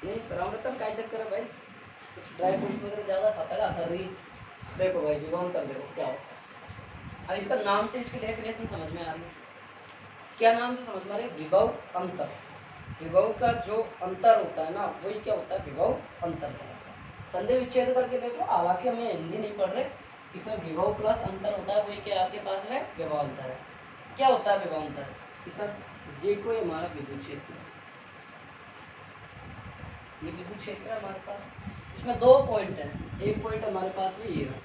नहीं कराओगे तब क्या चक्कर है भाई? कुछ ड्राई फ्रूट्स वगैरह ज़्यादा खाता कर रही। देखो भाई विभव कर देखो क्या होता है। अब इसका नाम से इसकी डेफिनेशन समझ में आ रही है। क्या नाम से समझ में आ रही है? विभव अंतर। विभव का जो अंतर होता है ना, वही क्या होता है? विभव अंतर। संधि विच्छेद करके देखो, हालांकि हमें हिंदी नहीं पढ़ रहे, इसमें विभव प्लस अंतर होता है, वही क्या आपके पास में विभव अंतर है। क्या होता है विभव अंतर? कि सर ये कोई हमारा विद्युत क्षेत्र है, ये विद्युत क्षेत्र है हमारे पास, इसमें दो पॉइंट है, एक पॉइंट हमारे पास में ये है,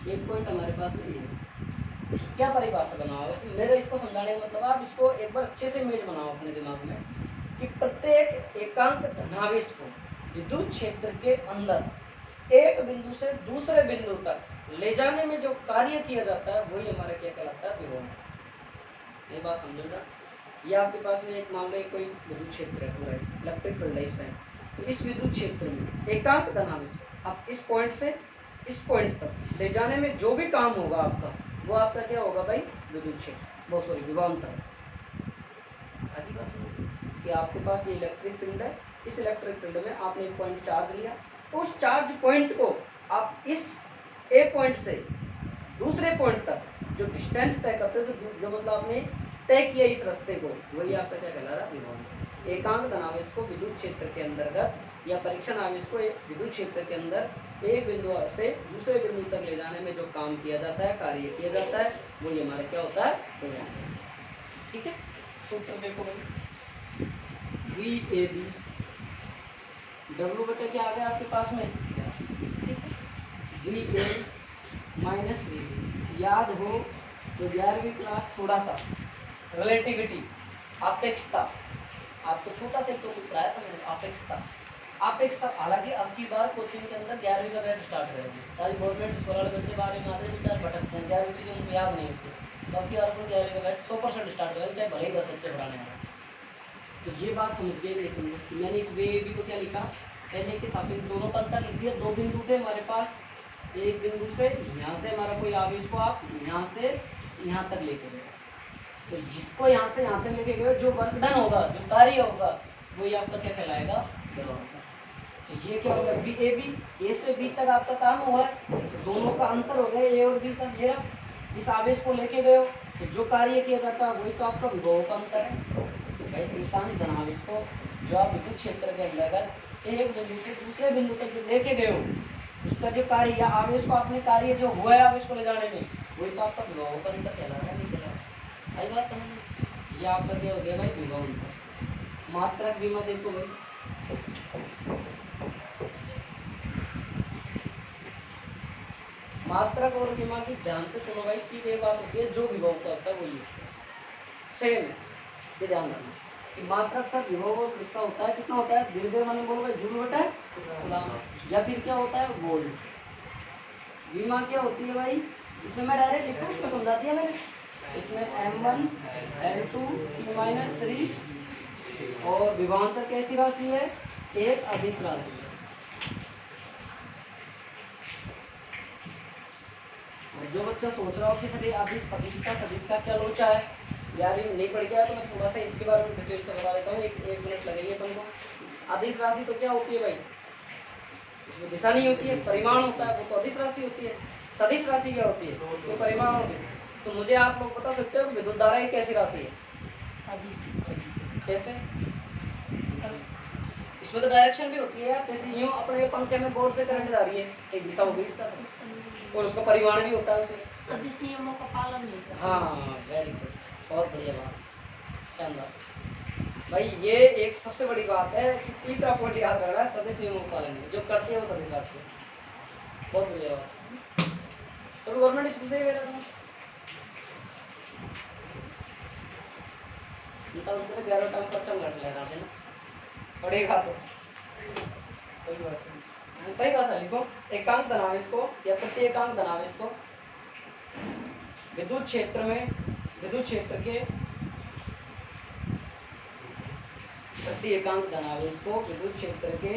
एक पॉइंट हमारे पास में ये है। क्या परिभाषा बनाओ मेरे इसको समझाने का मतलब, आप इसको एक बार अच्छे से इमेज बनाओ अपने दिमाग में कि प्रत्येक एकांक धनावेश को विद्युत क्षेत्र के अंदर एक बिंदु से दूसरे बिंदु तक ले जाने में जो कार्य किया जाता है वही हमारा क्या कहलाता है? विभव। ये बात समझोगा। ये आपके पास में एक मान लो कोई विद्युत क्षेत्र है, पूरा इलेक्ट्रिक फील्ड है इसमें, तो इस विद्युत क्षेत्र में एकांक धनावेश आप इस पॉइंट से इस पॉइंट तक ले जाने में जो भी काम होगा आपका, वो आपका क्या होगा भाई? विद्युत क्षेत्र, वो सॉरी विभवांतर। आगे बात समझो कि आपके पास ये इलेक्ट्रिक फील्ड है, इस इलेक्ट्रिक फील्ड में आपने एक पॉइंट चार्ज लिया, तो उस चार्ज पॉइंट को आप इस ए पॉइंट से दूसरे पॉइंट तक जो डिस्टेंस तय करते हो, जो मतलब आपने तय किया इस रास्ते को, वही आपका क्या कहला रहा? विभव। एकांक धनावेश को विद्युत क्षेत्र के अंतर्गत या परीक्षण आवेश को एक विद्युत क्षेत्र के अंदर एक बिंदु से दूसरे बिंदु तक ले जाने में जो काम किया जाता है, कार्य किया जाता है, वही हमारा क्या होता है? विभव। ठीक है, सूत्र देखो भाई, वी ए बी डब्ल्यू बटे क्या आ गया आपके पास में? V A minus V B. याद हो तो 11वीं क्लास थोड़ा सा रिलेटिविटी, अपेक्षता, आपको छोटा सा तो पढ़ाया था मैंने, अपेक्षता। हालांकि अब की बार कोचिंग के अंदर 11वीं का बैच स्टार्ट रहेगी, सारी गवर्नमेंट स्कूल वाले बच्चे बारे में आते हैं, बेचारे भटकते हैं, 11वीं चीज़ें उनको याद नहीं होती। अब की बार को 11वीं का बैच 100% स्टार्ट रहेगा, चाहे भले ही 10 बच्चे पढ़ाने हैं। तो ये बात समझिए, नहीं समझे कि मैंने इस वे बी को क्या लिखा? पहले के सापेक्ष दोनों का अंतर लिख दिया। दो बिंदु थे हमारे पास, एक बिंदु से यहाँ से हमारा कोई आवेश को आप यहाँ से यहाँ तक लेके गए, तो जिसको यहाँ से यहाँ तक लेके गए, जो वर्क डन होगा, जो कार्य होगा, वही आपका क्या कहलाएगा? विभव। तो ये क्या होगा? बी ए बी, ए से बी तक आपका काम हुआ है, तो दोनों का अंतर हो गया ए और बी का। ये इस आवेश को लेके गए हो, तो जो कार्य किया जाता है वही तो आपका विभव का अंतर है। भाई एकांक धनावेश को जो आप विद्युत क्षेत्र के अंतर्गत एक बिंदु से दूसरे बिंदु तक जो लेके गए हो, उसका जो कार्य या आवेश को आपने कार्य जो हुआ है आवेश को ले जाने में, वही तो आपका विभव का अंतर कहला रहा है। नहीं कहला रहा? आई बात समझ? ये आपका क्या हो गया भाई? विभव अंतर। मात्रक विमा देखो भाई, मात्रक और विमा की ध्यान से सुनो भाई, चीज ये बात होती है, जो विभव का होता है वही सेम है। ये ध्यान रखना कि मात्रक सर विभव किसका होता है, कितना होता है? धीरे धीरे मैंने बोलो भाई, जूल बटा या फिर क्या होता है? वोल्ट। विमा क्या होती है भाई? इसमें मैं डायरेक्ट लिखूँ, उसको समझा दिया मैंने। इसमें M1 L2 T-3 और विभवांतर कैसी राशि है? एक अदिश राशि। जो बच्चा सोच रहा हो कि सर अदिश सदिश का क्या लोचा है, यार ये नहीं पढ़ गया, तो मैं थोड़ा सा इसके बारे में डिटेल से बता देता हूँ। एक मिनट लगेंगे तुमको। अदिश राशि तो क्या होती है भाई? इसमें दिशा नहीं होती है, परिमाण होता है, वो तो अदिश राशि होती है। सदिश राशि क्या होती है? उसके परिमाण होते हैं। तो मुझे आप लोग बता सकते हो कि विद्युत धारा एक कैसी राशि है? कैसे? इसमें तो डायरेक्शन भी होती है, जैसे यूं अपने पंखे में बोर्ड से करंट जा रही है, एक दिशा होगी इसका, और उसका परिमाण भी होता है उसमें। सदिश नियमों का पालन नहीं करते। हाँ वेरी गुड, बहुत बढ़िया बात, शानदार। भाई ये एक सबसे बड़ी बात है कि तीसरा पॉइंट याद रखना है, सदिश नियमों का पालन जो करती है वो सदिश राशि है। बहुत बढ़िया बात। तो गवर्नमेंट स्कूल से ही बेटा तुम उनका उनके 11 टाइम पर चल घट ले रहा है ना पढ़ेगा तो कई भाषा लिखो। एकांक तनाव इसको या प्रति एकांक तनाव इसको विद्युत क्षेत्र में विद्युत क्षेत्र के प्रति एकांक धनावेश को विद्युत क्षेत्र के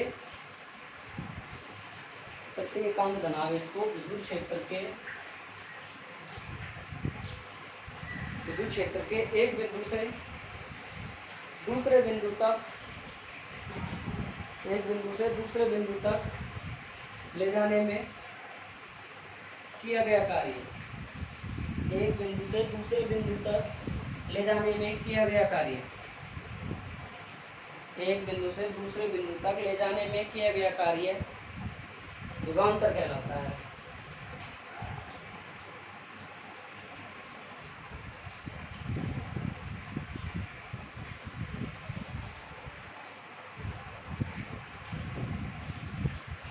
प्रति एकांक धनावेश को विद्युत क्षेत्र के एक बिंदु से दूसरे बिंदु तक ले जाने में किया गया कार्य। एक बिंदु से दूसरे बिंदु तक ले जाने में किया गया कार्य। एक बिंदु से दूसरे बिंदु तक ले जाने में किया गया कार्य विभवांतर कहलाता है।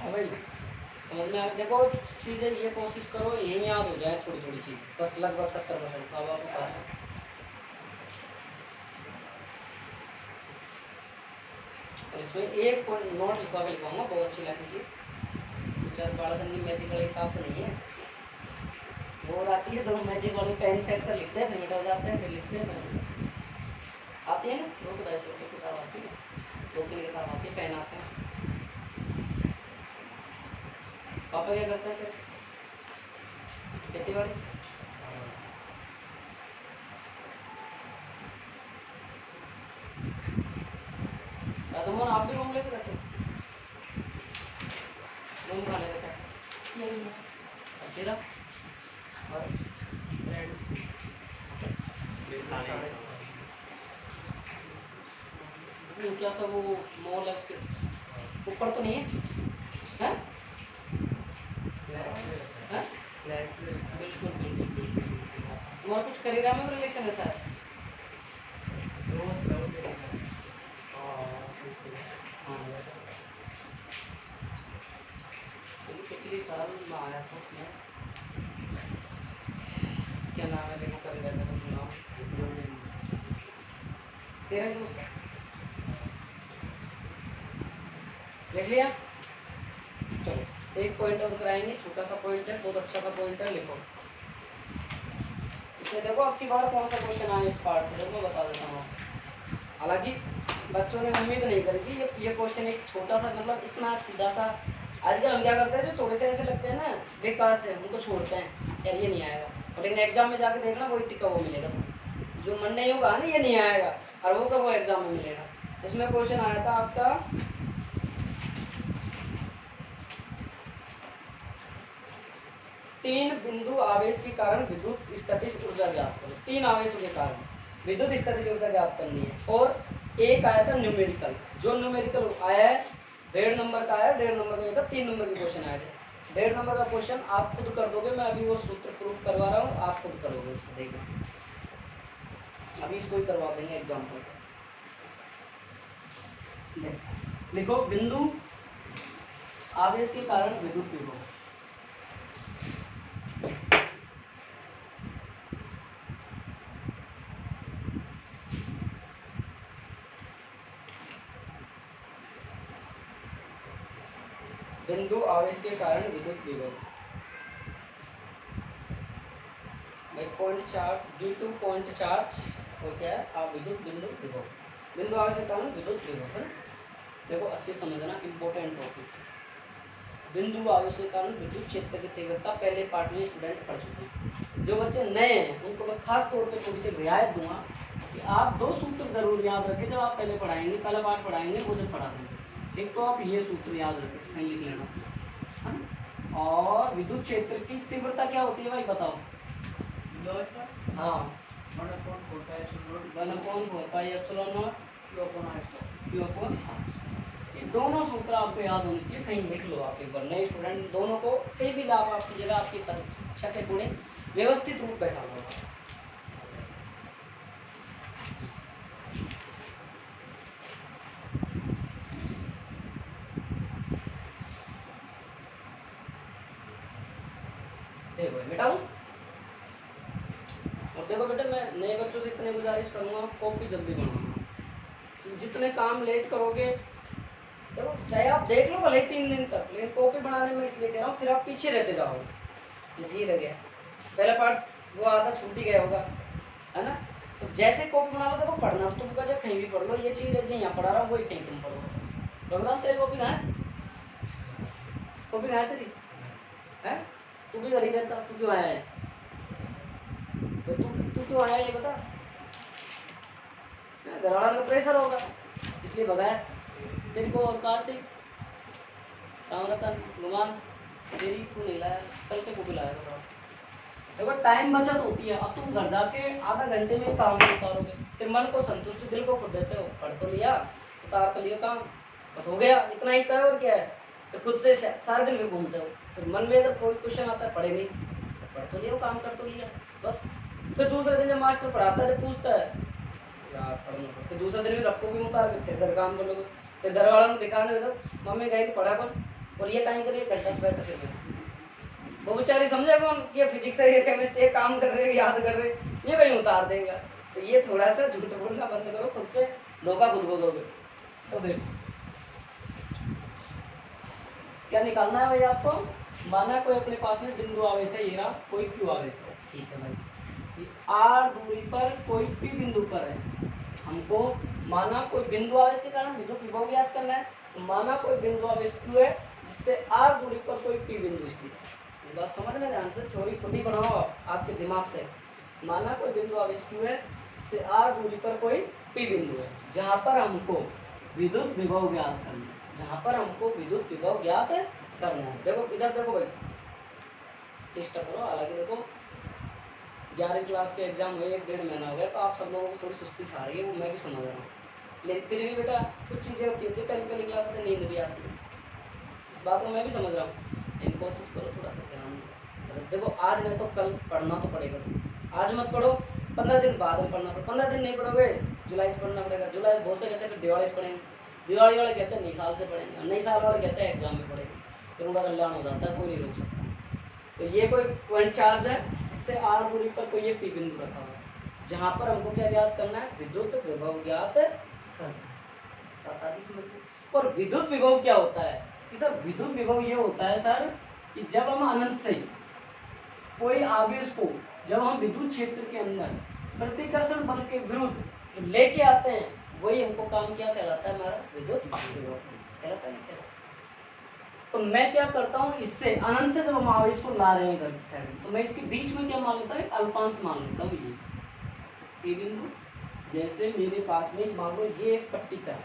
भाई समझ में आ देखो चीजें ये कोशिश करो यही याद हो जाए थोड़ी थोड़ी चीज बस लगभग 70%। अब आपको पता है इसमें एक पॉइंट नोट लिखवा के लिखवाऊंगा बहुत अच्छी लगेगी। चार बाड़कंदी मैजिक वाली किताब तो नहीं है वो आती है दोनों मैजिक वाले पेन से अक्सर लिखते हैं फिर मिटा हो जाते हैं फिर लिखते हैं आती है ना 200-250 रुपये की किताब आती है 2-3 किताब आती है पेन आते हैं। पापा क्या करते हैं फिर खेती बाड़ी तुम आप भी रूम लेके रखे रूम खाने रहता है यही है अकेला और फ्रेंड्स ऊँचा सा वो मॉल है उसके ऊपर तो नहीं है हैं बिल्कुल तुम्हारा कुछ करेगा में रिलेशन है सर पिछली साल में आया था उसमें क्या नाम है देखो करेगा तेरा दोस्त लिख लिया। चलो एक पॉइंट और कराएंगे छोटा सा पॉइंट है बहुत अच्छा सा पॉइंट है लिखो इसमें देखो आपकी बार कौन सा क्वेश्चन आया इस पार्ट से मैं बता देता हूँ। हालांकि बच्चों ने उम्मीद नहीं करी थी ये क्वेश्चन एक छोटा सा मतलब इतना सीधा सा आजकल हम क्या करते हैं जो थोड़े से ऐसे लगते हैं ना बेकार से उनको छोड़ते हैं यार ये नहीं आएगा और लेकिन एग्जाम में जाके देखना वही टिका वो मिलेगा जो मन नहीं होगा ना ये नहीं आएगा और वो कब वो एग्जाम में मिलेगा। इसमें क्वेश्चन आया था आपका तीन बिंदु आवेश के कारण विद्युत स्थितिज ऊर्जा ज्ञात करो। तीन आवेशों के कारण विद्युत स्थितिज ऊर्जा ज्ञात करनी है और एक आया था न्यूमेरिकल जो न्यूमेरिकल आया है 1.5 नंबर का आया 1.5 नंबर का ये था 3 नंबर के क्वेश्चन आए थे। 1.5 नंबर का क्वेश्चन आप खुद कर दोगे मैं अभी वो सूत्र प्रूफ करवा रहा हूँ आप खुद करोगे उसको देखना अभी इसको ही करवा देंगे एग्जाम्पल। लिखो बिंदु आवेश के कारण विद्युत विभव बिंदु आवेश के कारण विद्युत विभव point charge due two point charge और क्या है आप विद्युत बिंदु आवेश के कारण विद्युत विभव है। देखो अच्छे समझना इंपॉर्टेंट टॉपिक बिंदु आवेश के कारण विद्युत क्षेत्र की तीव्रता पहले पार्ट में स्टूडेंट पढ़ चुके हैं। जो बच्चे नए हैं उनको मैं खास तौर पे थोड़ी सी रियायत दूंगा कि आप 2 सूत्र जरूर याद रखें जब आप पहले पढ़ाएंगे पहला पार्ट पढ़ाएंगे वो जब पढ़ा देंगे एक तो आप ये सूत्र याद रखें कहीं लिख लेना है ना। और विद्युत क्षेत्र की तीव्रता क्या होती है भाई बताओ। हाँ 1/4 ये दोनों सूत्र आपको याद होने चाहिए कहीं लिख लो आप एक बार नए स्टूडेंट दोनों को कहीं भी लाभ आपकी जगह आपकी शिक्षा के गुणे व्यवस्थित रूप बैठा हुआ ये गुजारिश करूँगा, कॉपी जल्दी बनाना। जितने काम लेट करोगे, देखो चाहे आप देख लो भले ही 3 दिन तक, लेकिन कॉपी बनाने में इसलिए कह रहा हूँ, फिर आप पीछे रहते जाओगे। इसी रह गया पहला पार्ट, वो आधा छूट ही गया होगा, है ना। तो जैसे कॉपी बना लो, देखो पढ़ना तो तुम जब कहीं भी पढ़ लो, ये चीज़ है यहाँ पढ़ा रहा हूँ वही कहीं तुम पढ़ो। रमजान तेरी कॉपी कहाँ है? कॉपी कहाँ है तेरी? है तू भी घर ही रहता, तू क्यों आया है? तो तू क्यों आया ये बता? घर वाला का प्रेशर होगा इसलिए भगाया तेरे को। और कार्तिक रतन गुमान तेरी को नहीं लाया, कल से को भी लाएगा। देखो टाइम बचत होती है। अब तुम घर जाके आधा घंटे में काम नहीं उतारोगे, फिर मन को संतुष्टि दिल को खुद देते हो, पढ़ तो लिया, उतार तो लिया काम, बस हो गया, इतना ही था। और क्या है? फिर खुद से सारे दिन में घूमते हो, फिर मन में अगर कोई क्वेश्चन आता है, पढ़े नहीं, पढ़ तो लिया, काम कर तो लिया, बस। फिर दूसरे दिन जब मास्टर पढ़ाता है, जब पूछता है यार पढ़ना, फिर दूसरे दिन भी रखो भी उतार के फिर घर काम कर लोगे। फिर घर वालों को दिखाने में तो मम्मी कहेगी पढ़ा कौन, और ये कहीं करिए घंटा से बैठा, फिर वो बेचारी समझे कौन, ये फिजिक्स है, ये केमिस्ट्री, काम कर रहे, याद कर रहे, ये कहीं उतार देगा। तो ये थोड़ा सा झूठ बोलना बंद करो, खुद से धोखा खुद को दोगे। तो फिर क्या निकालना है भाई आपको? माना कोई अपने पास में बिंदु आवेश है, ये रहा, कोई क्यू आवेश है, ठीक है भाई। आर दूरी पर कोई पी बिंदु पर है, हमको माना कोई बिंदु आवेश के कारण विद्युत विभव ज्ञात करना है। तो माना कोई बिंदु आवेश क्यू है जिससे आर दूरी पर कोई पी बिंदु स्थित है। ये बात समझना ध्यान से, थ्योरी खुद ही बनाओ आपके दिमाग से। माना कोई बिंदु आवेश क्यू है जिससे आर दूरी पर कोई पी बिंदु है, जहां पर हमको विद्युत विभव ज्ञात करना है, जहां पर हमको विद्युत विभव ज्ञात करना है। देखो इधर देखो भाई, चेष्टा करो। हालांकि देखो 11वीं क्लास के एग्जाम हुए 1-1.5 महीना हो गया, तो आप सब लोगों को थोड़ी सुस्ती सा रही है, वो मैं भी समझ रहा हूँ। लेकिन फिर भी बेटा कुछ चीज़ें होती है, पहली क्लास में नींद भी आती है, इस बात को मैं भी समझ रहा हूँ। लेकिन कोशिश करो थोड़ा सा ध्यान दो। देखो आज नहीं तो कल पढ़ना तो पड़ेगा। आज मत पढ़ो, 15 दिन बाद में पढ़ना पड़ेगा। 15 दिन नहीं पढ़ोगे, जुलाई से पढ़ना पड़ेगा। जुलाई बहुत से कहते हैं दिवाली से पढ़ेंगे, दिवाली वाले कहते हैं नई साल से पढ़ेंगे, नई साल वाले कहते हैं एग्जाम में पढ़ेंगे। फिर उनका कल्याण हो जाता है, कोई नहीं रोक सकता। तो ये कोई पॉइंट चार्ज है, इससे आर दूरी पर कोई ये पी बिंदु रखा हुआ है, जहां पर हमको क्या ज्ञात करना है? विद्युत विभव ज्ञात करना। बता दी समझ में? और विद्युत विभव क्या होता है कि सर विद्युत विभव ये होता है सर कि जब हम अनंत से कोई आवेश को, जब हम विद्युत क्षेत्र के अंदर प्रतिकर्षण बल के विरुद्ध जो लेके आते हैं, वही हमको काम क्या कहलाता है? हमारा विद्युत विभव कहलाता है। तो मैं क्या करता हूँ, इससे अनंत से जब हम आवेश को ला रहे हैं इधर की साइड में, तो मैं इसके बीच में क्या मान लेता हूँ? एक अल्पांश मान लेता हूँ, ये बिंदु। जैसे मेरे पास में मान लो ये एक पट्टी का है,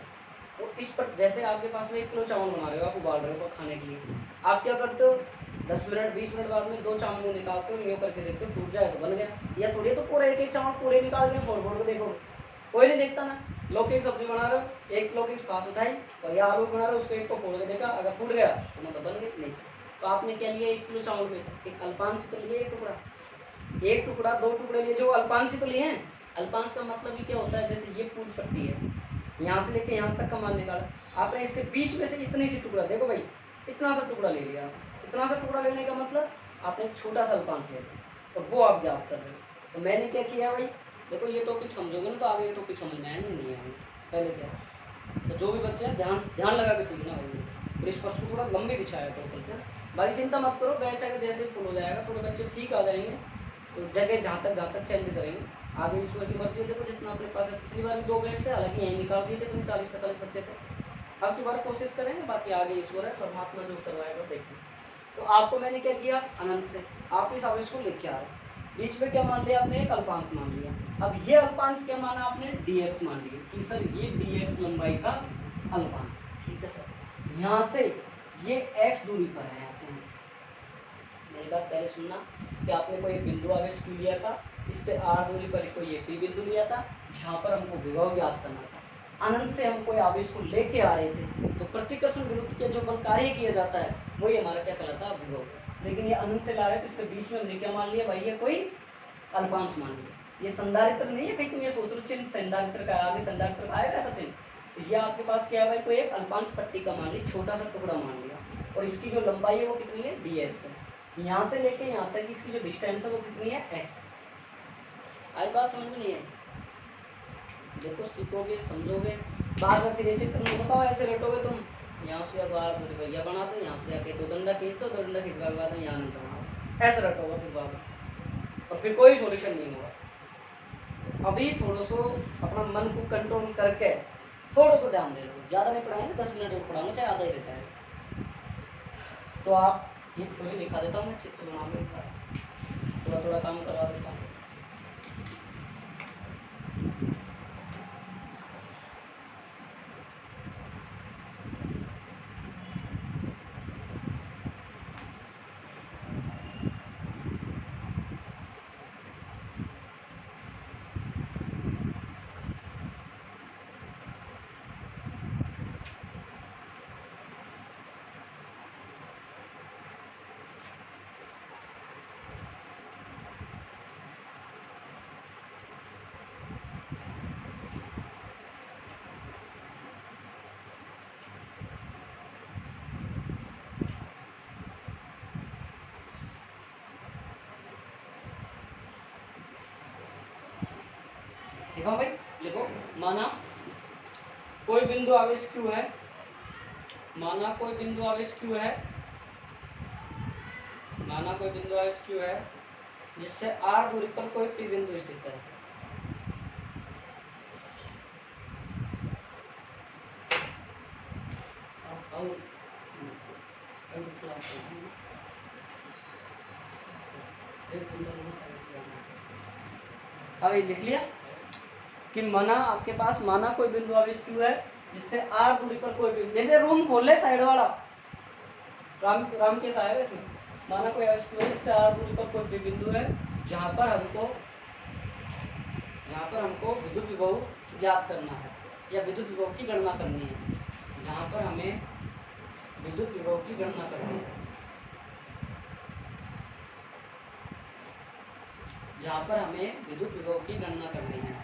तो इस पर जैसे आपके पास में 1 किलो चावल बना रहे हो, आप उबाल रहे हो खाने के लिए, आप क्या करते हो? 10 मिनट 20 मिनट बाद में 2 चावल निकालते हो, न्यू करके देखते हो, फूट जाए तो बन गया। या थोड़ी तो पूरा एक चावल पूरे निकाल के फोड़ फोड़ के देखो, कोई नहीं देखता ना। लौकी की सब्जी बना रहे हो, 1 लौकी पास उठाई, और या आलू बना रहे हो, उसको एक को फोड़ के देखा, अगर फूट गया तो मतलब बन गया, नहीं। तो आपने क्या लिया? 1 किलो चावल में से एक अल्पांश तो लिए, एक टुकड़ा 2 टुकड़े लिए, जो अल्पांश तो लिए हैं। अल्पांश का मतलब भी क्या होता है? जैसे ये पूरी पट्टी है, यहाँ से लेके यहाँ तक का मान निकाला, आपने इसके बीच में से इतनी सी टुकड़ा, देखो भाई इतना सा टुकड़ा ले लिया। इतना सा टुकड़ा लेने का मतलब आपने एक छोटा सा अल्पांश ले लिया, तो वो आप ज्ञात कर रहे हो। तो मैंने क्या किया भाई, देखो ये टॉपिक समझोगे ना तो आगे ये टॉपिक समझ में आएंगे नहीं आएंगे। पहले क्या, तो जो भी बच्चे हैं ध्यान लगा के सीखना भाई। फिर इस को थोड़ा लंबी बिछाया करो से, बाकी चिंता मत करो, बैच आगे जैसे ही फुल हो जाएगा, थोड़े बच्चे ठीक आ जाएंगे, तो जगह जहाँ तक चेंज करेंगे, आगे ईश्वर की मर्जी है। देखो जितना अपने पास है, पिछली बार भी 2 बैच थे, हालांकि यहीं निकाल दिए थे, तुम 40-45 बच्चे थे। अब की बार कोशिश करेंगे, बाकी आगे ईश्वर है, परमात्मा जो करवाएगा देखिए। तो आपको मैंने क्या किया? अनंत से आप इस आवेश को लेके आ रहे, बीच में क्या मान लिया आपने? एक अल्पांश मान लिया। अब ये अल्पांश क्या माना आपने? dx मान लिया कि सर ये dx लंबाई का अल्पांश, ठीक है सर। यहाँ से ये x दूरी पर है, यहाँ से मेरी बात पहले सुनना कि आपने कोई बिंदु आवेश क्यों लिया था, इससे r दूरी पर कोई एक भी बिंदु लिया था, जहाँ पर हमको विभव ज्ञात करना था। अनंत से हम कोई आवेश को लेके आ रहे थे, तो प्रतिकर्षण विरुद्ध के जो बल कार्य किया जाता है वही हमारा क्या कहलाता है? विभव। लेकिन ये अनंत से ला रहे, तो इसके बीच में हमने क्या मान लिया भाई? ये कोई अल्पांश मान लिया। ये संधारित्र नहीं है, कहीं तुम ये सोच रहे चिन्ह संधारित्र का, आगे संधारित्र आएगा ऐसा चिन्ह, तो ये आपके पास क्या है भाई? कोई एक अल्पांश पट्टी का मान लिया, छोटा सा टुकड़ा मान लिया, और इसकी जो लंबाई है वो कितनी है? dx है। यहाँ से लेके यहाँ तक इसकी जो डिस्टेंस है वो कितनी है? x। आज बात समझ में नहीं आई? देखो सीखोगे, समझोगे, बाद में फिर ये चित्र में बताओ ऐसे रटोगे तुम, यहाँ से बाहर दूरी भैया बना दो, यहाँ से आके दो डंडा खींच दो, दो डंडा खींचवा के बाद यहाँ अंतर बनाओ, ऐसे रटोगे फिर बाद में, और फिर कोई सॉल्यूशन नहीं होगा। तो अभी थोड़ा सा अपना मन को कंट्रोल करके थोड़ा सा ध्यान दे लो, ज़्यादा नहीं पढ़ाएंगे, 10 मिनट में पढ़ाऊंगा, चाहे आधा ही रहता है। तो आप ये थ्योरी दिखा देता हूँ मैं, चित्र बना के थोड़ा थोड़ा काम करवा देता हूँ। देखो भाई, लिखो, माना कोई बिंदु आवेश Q है, माना कोई बिंदु आवेश Q है, माना कोई बिंदु आवेश Q है जिससे R दूरी पर कोई P बिंदु स्थित है। अब ये लिख लिया कि माना आपके पास, माना कोई बिंदु आवेश Q है जिससे R दूरी पर कोई बिंदु, देखिए रूम खोल ले साइड वाला, राम के साइड है इसमें, माना कोई आवेश Q है जिससे R दूरी पर कोई भी बिंदु है जहाँ पर हमको विद्युत विभव ज्ञात करना है या विद्युत विभव की गणना करनी है, जहाँ पर हमें विद्युत विभव की गणना करनी है, जहाँ पर हमें विद्युत विभव की गणना करनी है।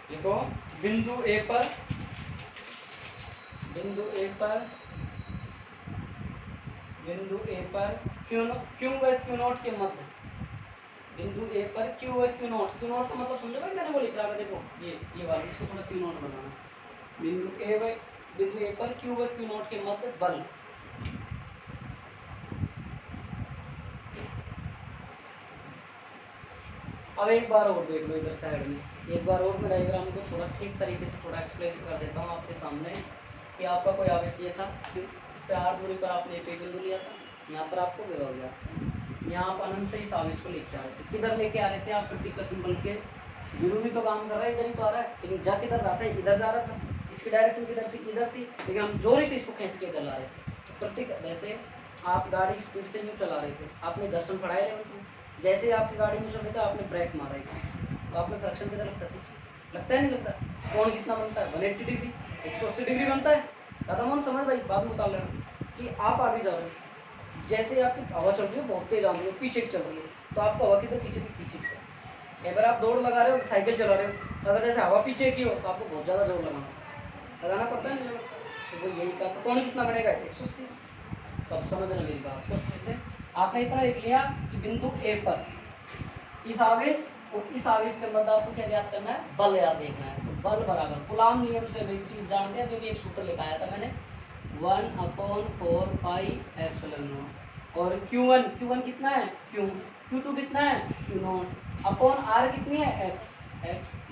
देखो बिंदु A पर, बिंदु A पर Q व Q0 के मध्य, बिंदु A पर Q व Q0, Q0 का मतलब समझो भाई, मैंने वो लिख रहा है, देखो ये वाला, इसको थोड़ा Q0 बनाना। बिंदु A पर Q व Q0 के मध्य बल, अब एक बार और देख लो इधर साइड में, एक बार और मैं डायग्राम को थोड़ा ठीक तरीके से थोड़ा एक्सप्लेन कर देता हूँ आपके सामने कि आपका कोई आवेश ये था कि इससे R दूरी पर आपने P बिंदु लिया था, यहाँ पर आपको विभव गया, यहाँ आप अनंत से इस आवेश को लेके आ रहे थे, किधर लेके आ रहे थे आप, प्रतिकर्षण बल के विरोधी तो काम कर रहा है, इधर ही तो आ रहा है, लेकिन जा किधर रहा था, इधर जा रहा था, इसकी डायरेक्शन किधर थी, इधर थी, लेकिन हम जोर से इसको खींच के इधर ला रहे थे। तो प्रतीक, जैसे आप गाड़ी स्पीड से यूँ चला रहे थे, आपने घर्षण पढ़ाए लेवल में, जैसे आपकी गाड़ी में चल रही थी आपने ब्रेक मारा है, तो आपने फ्रैक्शन किधर लगता है, पीछे लगता है, नहीं लगता, कोण कितना बनता है, 180 डिग्री, 180 डिग्री बनता है। खत्म हो समझ भाई, बात बता लेना कि आप आगे जा रहे हो, जैसे आपकी हवा चल रही है बहुत तेज आ रही है, पीछे चल रही है, तो आपको हवा किधर खींचेगी, पीछे से। अगर आप दौड़ लगा रहे हो, साइकिल चला रहे हो, तो अगर जैसे हवा पीछे की हो तो आपको बहुत ज़्यादा जोर लगाना पड़ता है, नहीं लगता, तो वो यही कहा। तो कौन कितना बनेगा, 180। तो अब समझना मेरी बात को अच्छे से, आपने इतना लिख लिया कि बिंदु A पर इस आवेश और इस आवेश के मध्य आपको क्या ज्ञात करना है, बल याद देखना है। तो बल बराबर कूलाम नियम से एक चीज जानते हैं, जो भी एक सूत्र लिखाया था मैंने, 1/4 पाई एप्सिलॉन नॉट, और Q1 कितना है, Q2 कितना है, Q0 अपॉन R कितनी है, x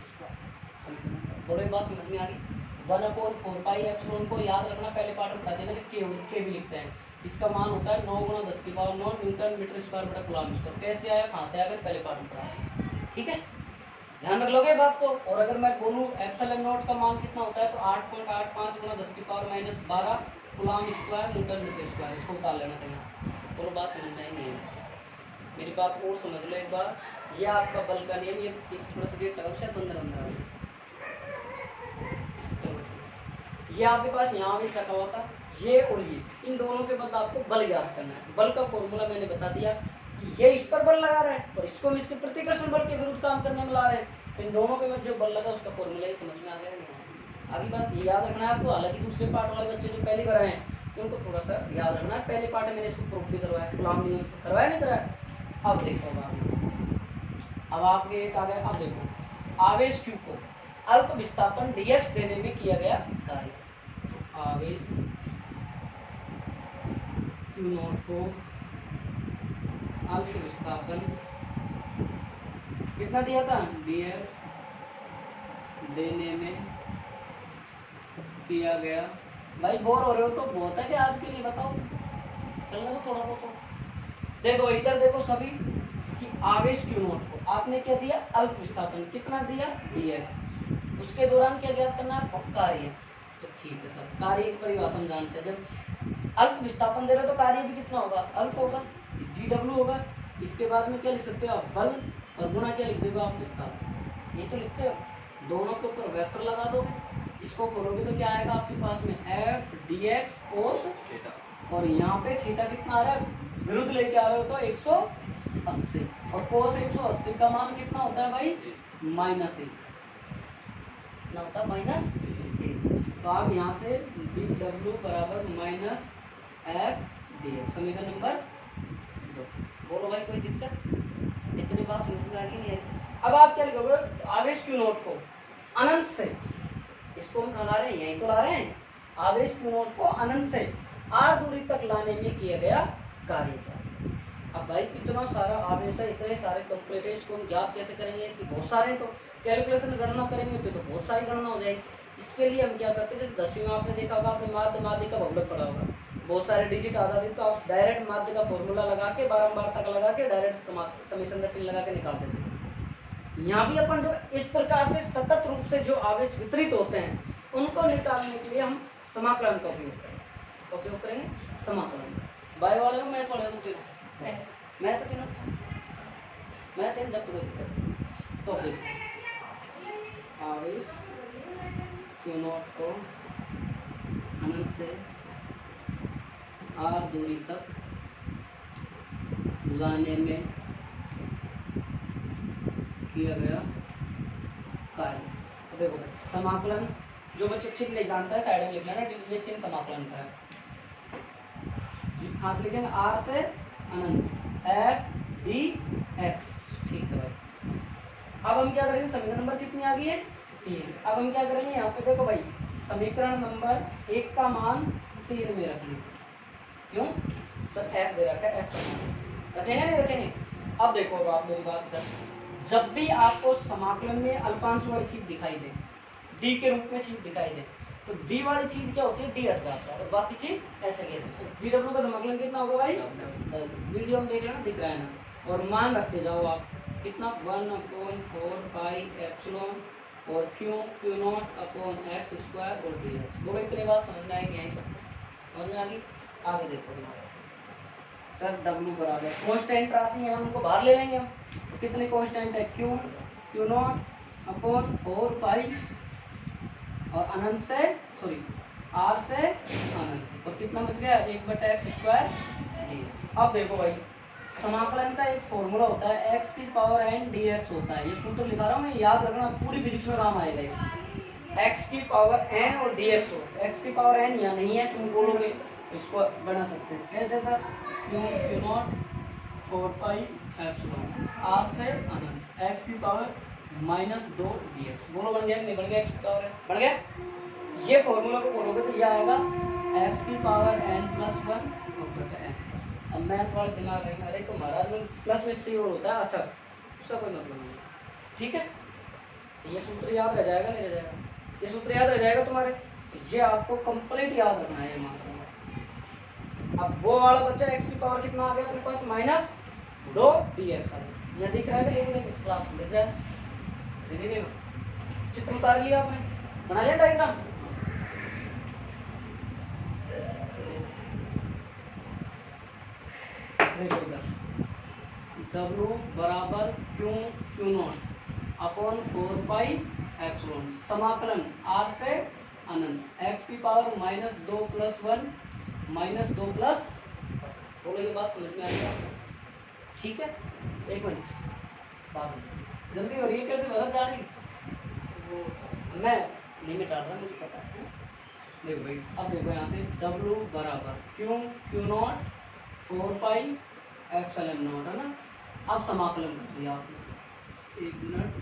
स्क्वायर। बड़ी बात समझ में आ गई। 1/4 पाई एप्सिलॉन को याद रखना, पहले पार्ट में पढ़ाते मैंने, के भी लिखते हैं, इसका मान होता है 9 × 10⁻9 न्यूटन मीटर स्क्वायर बटा कूलम स्क्वायर। कैसे आया, कहाँ से आया, पहले पार्ट में पढ़ा, ठीक है, ध्यान रख लोगे बात को। और अगर मैं बोलूँ एप्सिलॉन नॉट का मान कितना होता है, तो 8.85 × 10⁻−12 coulomb square newton metre square, इसको उतार लेना था यहाँ, और बात समझ में नहीं है, मेरी बात और समझ लो एक बार। ये आपका बल का नियम, ये थोड़ा सा डेट लगा, शायद 15 ये आपके पास यहाँ आवेश रखा हुआ था, ये और ये, इन दोनों के बाद आपको बल ज्ञात करना है। बल का फॉर्मूला मैंने बता दिया, ये इस पर बल लगा रहे हैं और इसको हम इसके प्रतिकर्षण बल के विरुद्ध काम करने में ला रहे हैं, तो इन दोनों के मध्य जो बल लगा उसका फॉर्मूला ही समझ में आ गया नहीं। आगे बात ये याद रखना है आपको, हालांकि दूसरे पार्ट वाले बच्चे जो पहली बार आए हैं उनको थोड़ा सा याद रखना है, पहले पार्ट में मैंने इसको प्रूफ भी करवाया, कूलम नियम से करवाया, नहीं कराया। अब देखो बात, अब आपके एक आ गया। अब देखो आवेश Q को अल्प विस्थापन dx देने में किया गया कार्य। आवेश Q0 को अल्प विस्थापन कितना दिया था dx देने में किया गया। भाई बोर हो रहे हो तो बहुत है कि आज के लिए बताओ, चलने दो थोड़ा बहुत। देखो इधर देखो सभी कि आवेश Q0 को आपने क्या दिया अल्प विस्थापन कितना दिया dx, उसके दौरान क्या ज्ञात करना है कार्य। तो ठीक है सर, कार्य की परिभाषा हम जानते हैं, जब अल्प विस्थापन दे रहे हो तो कार्य भी कितना होगा अल्प होगा, dw होगा। इसके बाद में क्या लिख सकते हो आप बल, और गुणा क्या लिख दोगे आप विस्थापन, ये तो लिखते हो। दोनों के ऊपर वेक्टर लगा दोगे, इसको खोलोगे तो क्या आएगा आपके पास में f dx cos थीटा, और यहाँ पे थीटा कितना आ रहा है विरुद्ध लेके आ रहे हो तो 180, और cos 180 का मान कितना होता है भाई -1 कितना होता है -1। तो आप यहाँ से dw बराबर -f dx समीकरण नंबर 2। बोलो भाई कोई दिक्कत, इतनी बात समझ में आ रही है। अब आप क्या लिखोगे आवेश Q0 को अनंत से, इसको हम कहाँ ला रहे हैं यहीं तो ला रहे हैं, आवेश Q0 को अनंत से r दूरी तक लाने में किया गया कार्य क्या। अब भाई इतना सारा आवेश है, इतने सारे कंप्लीट है, इसको हम ज्ञात कैसे करेंगे कि बहुत सारे हैं, तो कैलकुलेशन गणना करेंगे तो बहुत सारी गणना हो जाएगी। इसके लिए हम क्या करते हैं, जैसे 10वीं में आपने देखा होगा, आपने माध्य का बहुलक पढ़ा होगा, बहुत सारे डिजिट आ जाते, तो आप डायरेक्ट माध्य का फॉर्मूला लगा के बारंबार तक लगा के डायरेक्ट समेशन का चिन्ह लगा के निकाल देते थे। यहाँ भी अपन जो इस प्रकार से सतत रूप से जो आवेश वितरित होते हैं उनको निकालने के लिए हम समाकलन का उपयोग करेंगे। इसका उपयोग करेंगे समाकलन। बाय वाले हो मैथ वाले हो, मैं तो तीनों मैं तीन जब तक तो देखो आवेश Q0 को अनंत से r दूरी तक जाने में किया गया कार्य। तो देखो समाकलन, जो बच्चे चिन्ह नहीं जानता है साइड में लिख लेना, ये चिन्ह समाकलन का है। खास लिखेंगे r से अनंत f dx, ठीक है भाई। अब हम क्या करेंगे, समीकरण नंबर कितनी आ गई है 3। अब हम क्या करेंगे यहाँ पे देखो भाई, समीकरण नंबर 1 का मान 3 में रख लीजिए, क्यों सर f दे रखा है, f का मान रखेंगे नहीं रखेंगे। अब देखो अब आप मेरी बात कर, जब भी आपको समाकलन में अल्पांश वाली चीज दिखाई दे, d के रूप में चीज दिखाई दे, तो d वाली चीज क्या होती है, d हट जाता है, और बाकी चीज ऐसे कैसे। dw का समाकलन कितना होगा भाई, वीडियो में देख लेना दिख रहा है ना, और मान रखते जाओ आप कितना 1/4 पाई एप्सिलॉन और Q0 अपॉन x स्क्वायर और dx। बोलो इतनी बात समझ में आएगी, यही सब समझ में आ गई। आगे देखो सर w बराबर कांस्टेंट राशि है, हम उनको बाहर ले लेंगे हम, तो कितनी कांस्टेंट है Q0 अपॉन 4 पाई और अनंत से सॉरी r से अनंत, और कितना बच गया 1/x स्क्वायर dx। अब देखो भाई समाकलन का एक फॉर्मूला होता है x की पावर n dx होता है, ये सूत्र लिखा रहा हूँ मैं, याद रखना पूरी फिजिक्स में काम आएगा ये। x की पावर n और dx हो, x की पावर n यहाँ नहीं है, तुम बोलोगे इसको बना सकते हैं कैसे sir, Q0 4 pi epsilon r से अनंत x की पावर -2 dx। बोलो बन गया नहीं बन गया, x की पावर है बन गया। ये फॉर्मूला को बोलोगे तो ये आएगा x की पावर n+1 n। अब मैथ वाले दिमाग रहेगा, अरे तो महाराज में प्लस में सी और होता है, अच्छा उसका कोई मतलब नहीं, ठीक है। ये सूत्र याद रह जाएगा नहीं रह जाएगा, ये सूत्र याद रह जाएगा तुम्हारे, ये आपको कंप्लीट याद रखना है ये मात्र। अब वो वाला बच्चा x की पावर कितना आ गया अपने पास -2 dx आ गया, यह दिख रहा है लेकिन क्लास में दिख जाए धीरे धीरे चित्र उतार लिया आपने, बना लिया डायग्राम। देखो इधर w बराबर Q0 अपॉन 4 पाई एप्सिलॉन समाकलन r से अनंत x की पावर -2 + 1 -2 प्लस, बोलो ये बात समझ में आ गई आपको, ठीक है। एक मिनट बात जल्दी हो रही है, कैसे भरत जा रही वो मैं नहीं मिटा रहा, मुझे पता है। देखो भाई अब देखो यहाँ से w बराबर Q0 4 पाई एप्सिलॉन नॉट है ना। अब समाकलन कर दिया आपने, 1 मिनट,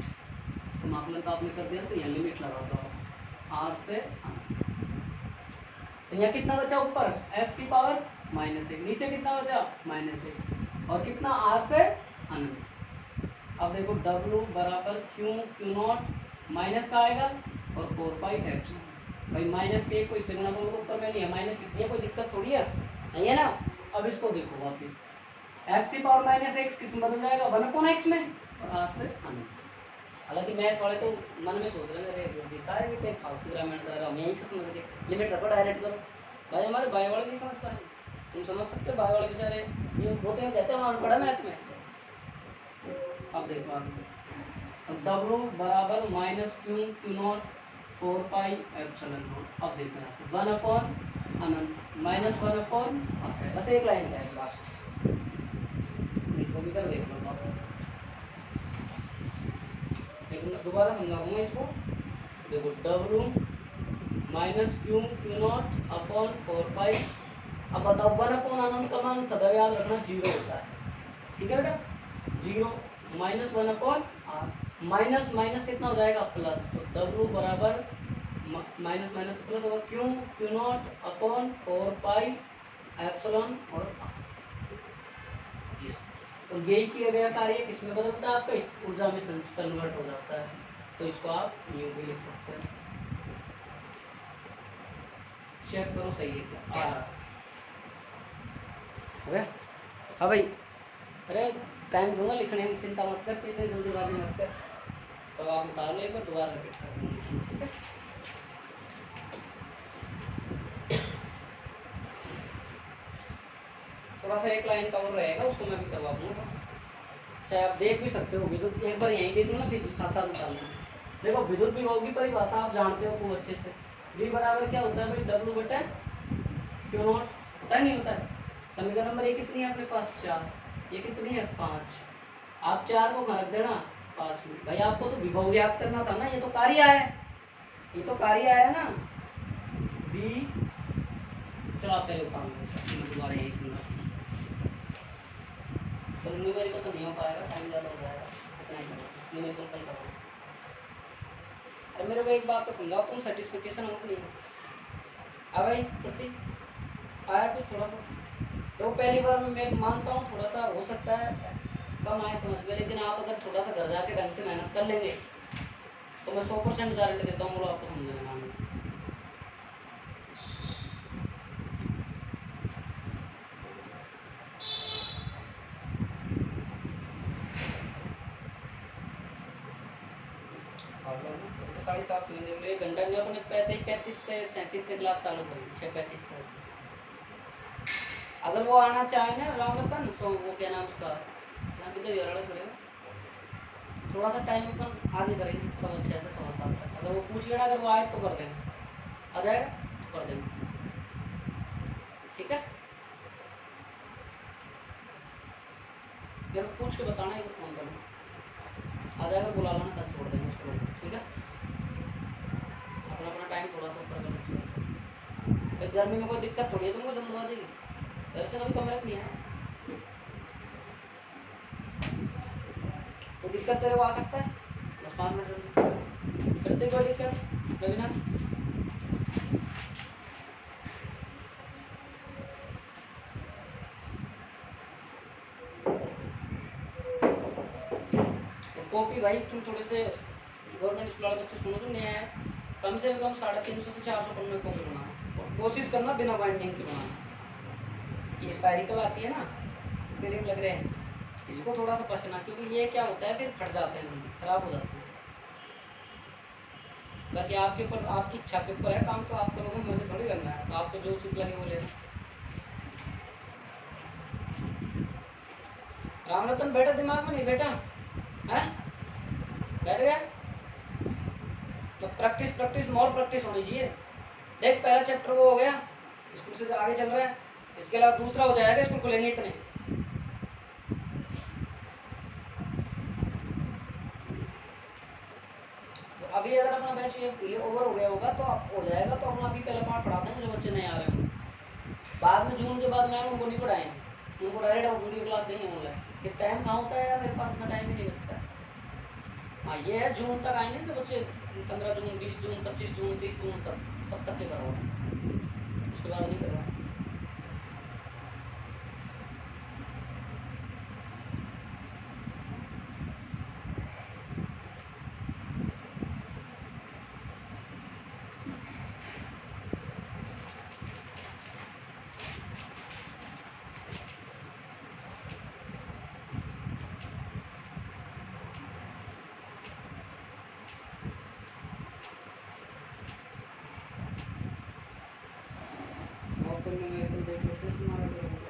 समाकलन तो आपने कर दिया, तो यहाँ लिमिट लगा दो आर से अनंत। तो यहाँ कितना बचा ऊपर x की पावर -1, नीचे कितना बचा -1, और कितना r से अनंत। अब देखो w बराबर क्यू नॉट माइनस का आएगा और 4π भाई माइनस के कोई से गुणा करो तो ऊपर में नहीं है, माइनस लिख दिया, कोई दिक्कत थोड़ी है, नहीं है ना। अब इसको देखो वापिस, x की पावर -x किस में बदल जाएगा 1/x में, और r से अनंत। हालांकि मैथ वाले तो मन में सोच रहे हैं अरे देखा है कि फालतू ग्रामीण कर रहा हूँ, यहीं से समझ के लिमिट रखो, डायरेक्ट करो। भाई हमारे बाय वाले नहीं समझ पाए, तुम समझ सकते हो, बाय वाले बेचारे ये होते हैं, कहते हैं हमारा पढ़ा मैथ में। अब देखो आगे, तो W बराबर -q0 4πε0। अब देखो यहाँ से 1 अनंत -1 बस एक लाइन है लास्ट, इसको भी कर देख लो। दोबारा समझाऊंगा इसको, देखो W -q0 अपॉन 4π। अब बताओ 1 अनंत का मान सदैव याद रखना 0 होता है, ठीक है बेटा, 0 -1 r, माइनस माइनस कितना हो जाएगा प्लस, तो W बराबर माइनस माइनस तो प्लस होगा q0 अपॉन 4πε और r। और यही किया गया कार्य किसमें बदलता है, आपका इस ऊर्जा में कन्वर्ट हो जाता है, तो इसको आप न्यू भी लिख सकते हैं। चेक करो सही है क्या आ रहा है। हाँ भाई, अरे टाइम दूंगा लिखने में, चिंता मत कर, इतनी जल्दीबाजी मत कर, तो आप उतार लो, एक बार दोबारा रिपीट कर दूँगा, ठीक है। थोड़ा सा एक लाइन का और रहेगा, उसको मैं भी करवा दूँगा बस, चाहे आप देख भी सकते हो। विद्युत एक बार यहीं देख लो ना, फिर साथ साथ उतार लो। देखो विद्युत विभव की परिभाषा आप जानते हो खूब अच्छे से, V बराबर क्या होता है भाई W बटा Q0, होता है नहीं होता है। समीकरण नंबर ये कितनी है अपने पास 4, ये कितनी है 5, आप 4 को रख देना 5 में। भाई आपको तो विभव याद करना था ना, ये तो कार्य है, ये तो कार्य है ना V। चलो आप पहले उतार लो, दोबारा यही समझा, तो न्यूमेरिकल तो नहीं हो पाएगा, टाइम ज़्यादा हो जाएगा, इतना ही करो, न्यूमेरिकल कल करो। अरे मेरे को एक बात तो समझाओ, तुम सर्टिफिकेशन हो नहीं अब भाई प्रति आया कुछ थोड़ा बहुत, तो पहली बार में मैं मानता हूँ थोड़ा सा हो सकता है कम आए समझ में, लेकिन आप अगर थोड़ा सा घर जाके ढंग से मेहनत कर लेंगे तो मैं 100% गारंटी देता हूँ वो आपको समझने में आने। तो 7:30 मिनट एक घंटा में अपने 35 से 37 से क्लास चालू करेंगे, 6:35 से 37। अगर वो आना चाहे ना रामरतन, सो वो क्या नाम उसका नाम किधर यार चलेगा, थोड़ा सा टाइम अपन आगे करेंगे, समझ 6 से 7:15 तक। अगर वो पूछ लेना, अगर वो आए तो कर देंगे, आ जाएगा तो कर देंगे, ठीक है। फिर पूछ के बताना है, फोन करना, आ जाएगा बुला लेना, कल छोड़ देंगे उसको, ठीक है। अपना अपना टाइम थोड़ा सा ऊपर करना चाहिए, गर्मी में कोई दिक्कत थोड़ी है तुमको, जल्दबाजी की दर्शन अभी कमरे में नहीं है, तो दिक्कत तेरे को आ सकता है 10-5 मिनट जल्दी करते, कोई दिक्कत रवीना। तो कॉपी भाई तुम थोड़े से गवर्नमेंट स्कूल वाले बच्चे सुनो, तो नहीं आए कम से कम 350 से 400 पन्ने कॉपी बनाना, और कोशिश करना बिना बाइंडिंग के बनाना। ये स्पायरिकल आती है ना, तेरे लग रहे हैं, इसको थोड़ा सा पसना, क्योंकि ये क्या होता है फिर फट जाते हैं, जल्दी खराब हो जाते हैं। बाकी आपके ऊपर, आपकी इच्छा के ऊपर है काम, तो आप करोगे, मुझे थोड़ी करना है, तो आपको जो चीज़ लगे वो लेना। रामरतन बेटा दिमाग में नहीं बेटा है, बैठ गया, तो प्रैक्टिस प्रैक्टिस मोर प्रैक्टिस होनी चाहिए। देख पहला चैप्टर वो हो गया, स्कूल से आगे चल रहा है, इसके अलावा दूसरा हो जाएगा, स्कूल खुलेंगे इतने। तो अभी अगर अपना बैच ये ओवर हो गया होगा तो हो जाएगा, तो अपना अभी पहला पार्ट पढ़ा देंगे जो बच्चे नहीं आ रहे होंगे, बाद में जून के बाद मैम उनको नहीं पढ़ाएंगे, उनको डायरेक्ट वीडियो क्लास देंगे ऑनलाइन। ये टाइम कहाँ होता है यार, मेरे पास इतना टाइम ही नहीं बचता है। हाँ ये है जून तक आएंगे तो बच्चे, 15 जून, 20 जून, 25 जून, 30 जून तक, तब तक के करवाओ, उसके बाद नहीं करवाओ। न्यूमेरिकल देख लेते हैं तुम्हारा क्या होगा।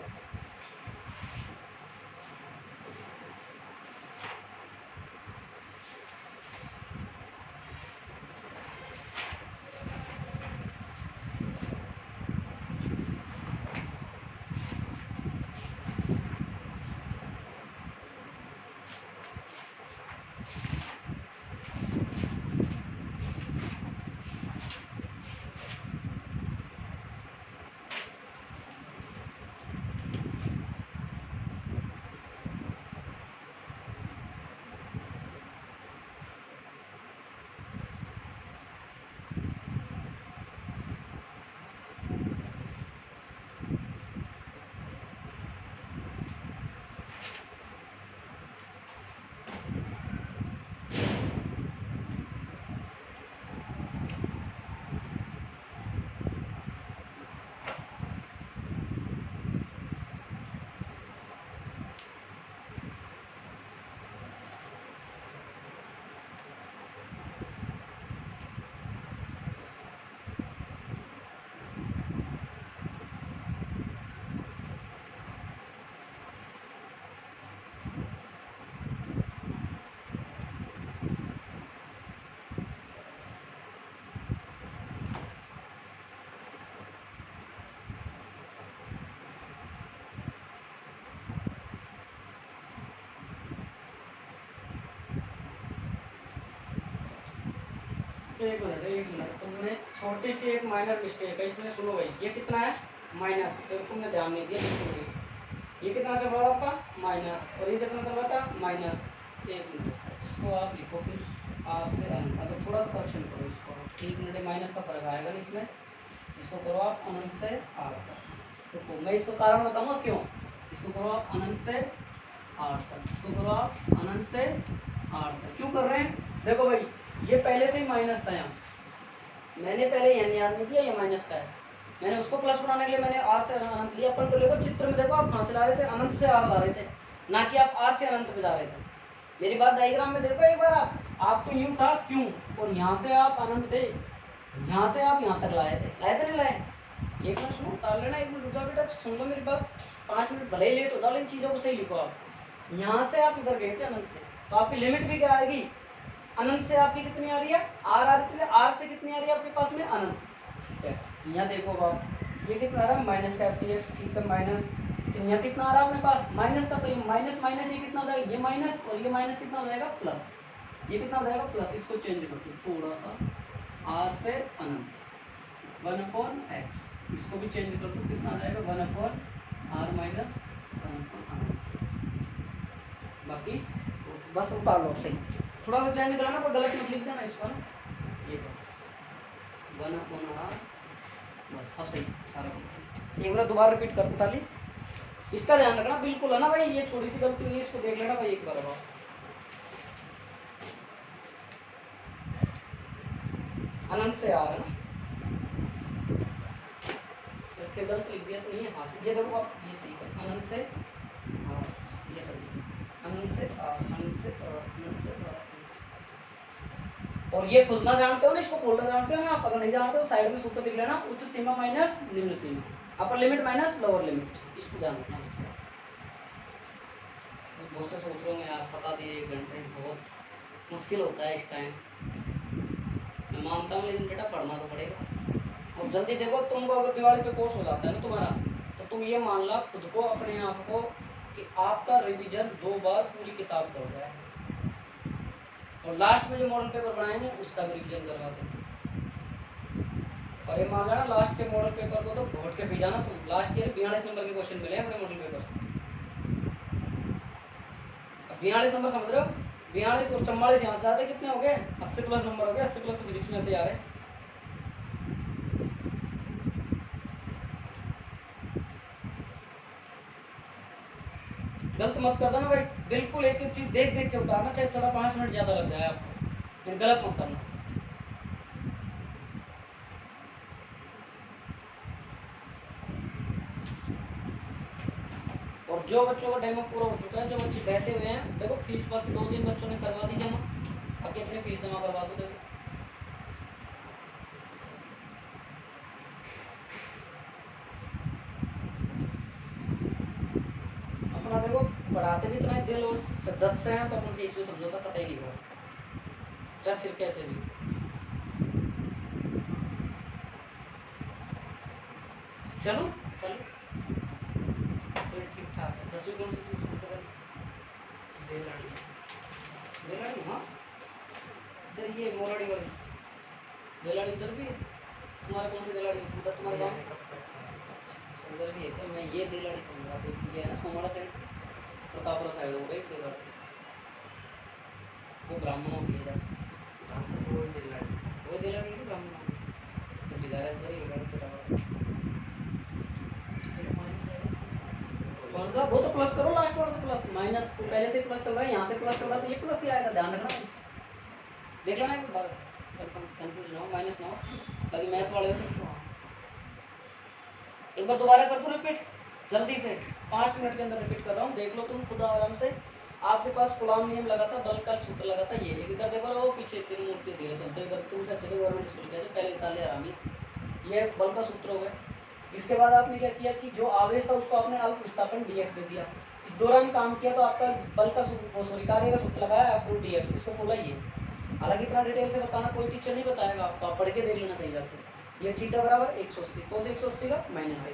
एक मिनट, एक मिनट, तुमने छोटी सी एक माइनर मिस्टेक है इसमें, सुनो भाई, ये कितना है माइनस, तो तुमने ध्यान नहीं दिया बिल्कुल भी। ये कितना चल रहा था आपका माइनस, और ये कितना चल रहा था माइनस। एक मिनट, इसको आप लिखो फिर आर से अनंत, अगर थोड़ा सा करेक्शन करो इसको, 1 मिनट माइनस का फर्क आएगा नहीं इसमें, इसको करो आप अनंत से आर तक। रुको मैं इसको कारण बताऊँगा क्यों। इसको करो आप अनंत से आर तक, इसको करो आप अनंत से आर तक। क्यों कर रहे हैं, देखो भाई ये पहले से ही माइनस था यहाँ, मैंने पहले याद नहीं दिया ये माइनस का है, मैंने उसको प्लस बनाने के लिए मैंने आर से अनंत लिया। अपन तो देखो चित्र में देखो आप कहाँ से ला रहे थे, अनंत से आर ला रहे थे, ना कि आप आर से अनंत पे जा रहे थे। मेरी बात डायग्राम में देखो एक बार, आप तो यूं था क्यों, और यहाँ से आप अनंत थे, यहाँ से आप यहाँ तक लाए थे नहीं लाए। एक मिनट सुनो, उतार लेना, 1 मिनट रुक जाओ बेटा, सुन लो मेरी बात, 5 मिनट भले ही लेट हो जाओ, इन चीज़ों को सही लिखो आप। यहाँ से आप इधर गए थे अनंत से, तो आपकी लिमिट भी क्या आएगी, अनंत से आपकी कितनी आ रही है, आर आ रही थी, आर से कितनी आ रही है आपके पास में अनंत। ठीक है, यहाँ देखो आप, ये कितना आ रहा है माइनस का एफ एक्स, ठीक है माइनस, यहाँ कितना आ रहा है अपने पास माइनस का, तो ये माइनस माइनस ये कितना हो जाएगा, ये माइनस, और ये माइनस कितना हो जाएगा प्लस, ये कितना हो जाएगा प्लस। इसको चेंज करते थोड़ा सा, आर से अनंत 1/x, इसको भी चेंज कर दो, कितना आ जाएगा 1/r माइनस 1/अनंत। बाकी बस उतार लो सही, थोड़ा सा चेंज कराना, कोई गलत मत लिख देना इसको ना, ये बस 1/r, बस अब सही सारा कुछ। एक बार दोबारा रिपीट कर ताली, इसका ध्यान रखना बिल्कुल है ना भाई, ये छोटी सी गलती हुई है, इसको देख लेना भाई एक बार। अब अनंत से आ रहा है ना, गलत लिख दिया तो नहीं है, हाँ ये देखो आप, ये सही कर, अनंत से ये सही, अनंत से अनंत से अनंत से। और ये खुलना जानते हो ना, इसको खोलना जानते हो ना आप, अगर नहीं जानते हो साइड में सूत्र लिख लेना, उच्च सीमा माइनस निम्न सीमा, upper limit minus lower limit, इसको ध्यान रखना। बहुत से सोच रहे होंगे यार पता दिए 1 घंटे बहुत मुश्किल होता है इस टाइम, मैं मानता हूँ, लेकिन बेटा पढ़ना तो पड़ेगा। और जल्दी देखो, तुमको अगर दिवाली पे कोर्स हो जाता है ना तुम्हारा, तो तुम ये मान लो खुद को, अपने आप को, कि आपका रिवीजन 2 बार पूरी किताब का हो जाए, और लास्ट में जो मॉडल पेपर बनाएंगे उसका भी रिवीजन करवा दो। और ये मान लेना लास्ट के मॉडल पेपर को तो घोट के भेजाना तुम, लास्ट ईयर 42 नंबर के क्वेश्चन मिले अपने मॉडल पेपर से। 42 नंबर समझ रहे हो, 42 और 44 यहाँ से आते कितने हो गए 80 प्लस नंबर हो गए 80 प्लस तो फिजिक्स में से आ रहे हैं। गलत मत कर देना भाई, बिल्कुल एक एक चीज देख देख के उतारना, चाहे थोड़ा 5 मिनट ज्यादा लग जाए आपको, फिर गलत मत करना। और जो बच्चों का डेमो पूरा हो चुका है, जो बच्चे बैठे हुए हैं, देखो फीस बस 2 दिन बच्चों ने करवा दी जमा, बाकी अपनी फीस जमा करवा दो। देखो अपना देखो पढ़ाते भी इतना दिल और शिद्दत से हैं, तो अपन फीस में समझौता कतई नहीं होगा, चाहे फिर कैसे भी। चलो चलो फिर ठीक ठाक है। 10वीं कौन सी स्कूल से करें? बेलाड़ी, हाँ इधर ये मोराड़ी वाली बेलाड़ी उधर भी है। तुम्हारा कौन सी बेलाड़ी उधर तुम्हारे गाँव उधर भी है? तो मैं ये बेलाड़ी समझ रहा था, ये है ना सोमाड़ा साइड, प्रतापपुरा साइड हो गई बेलाड़ी, वो ब्राह्मणों की है, वही बेलाड़ी है ब्राह्मणों की, डिजायर इधर ही होगा तेरा। कौन सा? वो तो प्लस करो लास्ट वाला, तो प्लस माइनस पहले से प्लस चल रहा है, यहाँ से प्लस चल रहा है, तो ये प्लस ही आएगा, ध्यान रखना। देख लेना एक बार, कंफ्यूज ना हो, माइनस ना हो, बाकी मैथ वाले हो तो एक बार दोबारा कर दो रिपीट जल्दी से, 5 मिनट के अंदर रिपीट कर रहा हूँ, देख लो तुम खुद आराम से। आपके पास कुलाम नियम लगा था, बल का सूत्र लगा था, ये इधर देखो वो पीछे 3 मूर्ति धीरे चलते, इधर तुमसे अच्छे से गवर्नमेंट स्कूल के पहले ताले आरामी, ये बल का सूत्र हो गया। इसके बाद आपने क्या किया कि जो आवेश था उसको आपने अल्प विस्थापन dx दे दिया, इस दौरान काम किया तो आपका बल का सॉरी कार्य का सूत्र लगाया आपको dx, इसको बोला ये। हालांकि इतना डिटेल से बताना कोई टीचर नहीं बताएगा आपको, आप पढ़ के देख लेना चाहिए जाके। ये थीटा बराबर 180, cos 180 का माइनस है।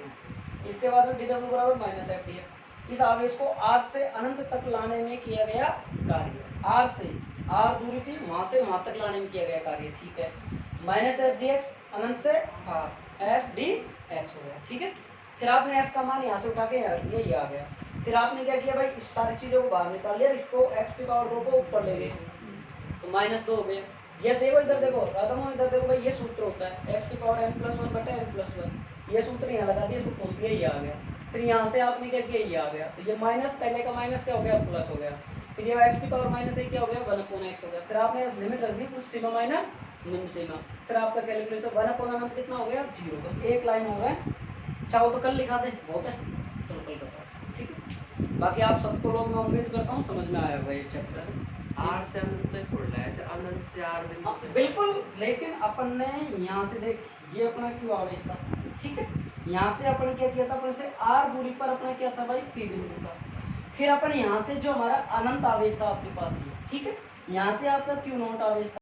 इसके बाद में dw बराबर माइनस एफ dx। इस आवेश को r से अनंत तक लाने में किया गया कार्य, r से r दूरी थी, वहां से वहां तक लाने में किया गया कार्य, ठीक है। माइनस एफ dx अनंत से r एफ डी एक्स हो गया, ठीक है। फिर आपने एफ का मान यहाँ से उठा के यहाँ रख दिया, ये आ गया। फिर आपने क्या किया भाई, इस सारी चीजों को बाहर निकाल लिया, इसको एक्स की पावर 2 को ऊपर ले गए, तो -2 हो गया। ये देखो इधर देखो राधमो, इधर देखो भाई, ये सूत्र होता है एक्स की पावर n+1 बटे n+1, ये सूत्र यहाँ लगा दिया, इसको खोल दिया, ये आ गया। फिर यहाँ से आपने क्या किया, ये आ गया, तो ये माइनस, पहले का माइनस क्या हो गया, प्लस हो गया। फिर ये एक्स की पावर -1 क्या हो गया, 1/x हो गया। फिर आपने लिमिट रख दी कुछ सीमा माइनस निम्न सीमा, फिर आपका कैलकुलेशन 1/अनंत कितना हो गया, 0। बस एक लाइन हो रहा है, चाहो तो कल लिखा दे, बहुत है, चलो कल करता हूँ, ठीक है। बाकी आप सबको लोग मैं उम्मीद करता हूँ समझ में आया होगा ये चैप्टर। आर से अनंत तक छोड़ रहा है, तो अनंत से आर तक बिल्कुल, लेकिन अपन ने यहाँ से देख, ये अपना क्यों आवेश था, ठीक है। यहाँ से अपन क्या किया था, अपन से आर दूरी पर अपना क्या था भाई, पी बिंदु था। फिर अपन यहाँ से जो हमारा अनंत आवेश था आपके पास ये, ठीक है, यहाँ से आपका क्यू नॉट आवेश था।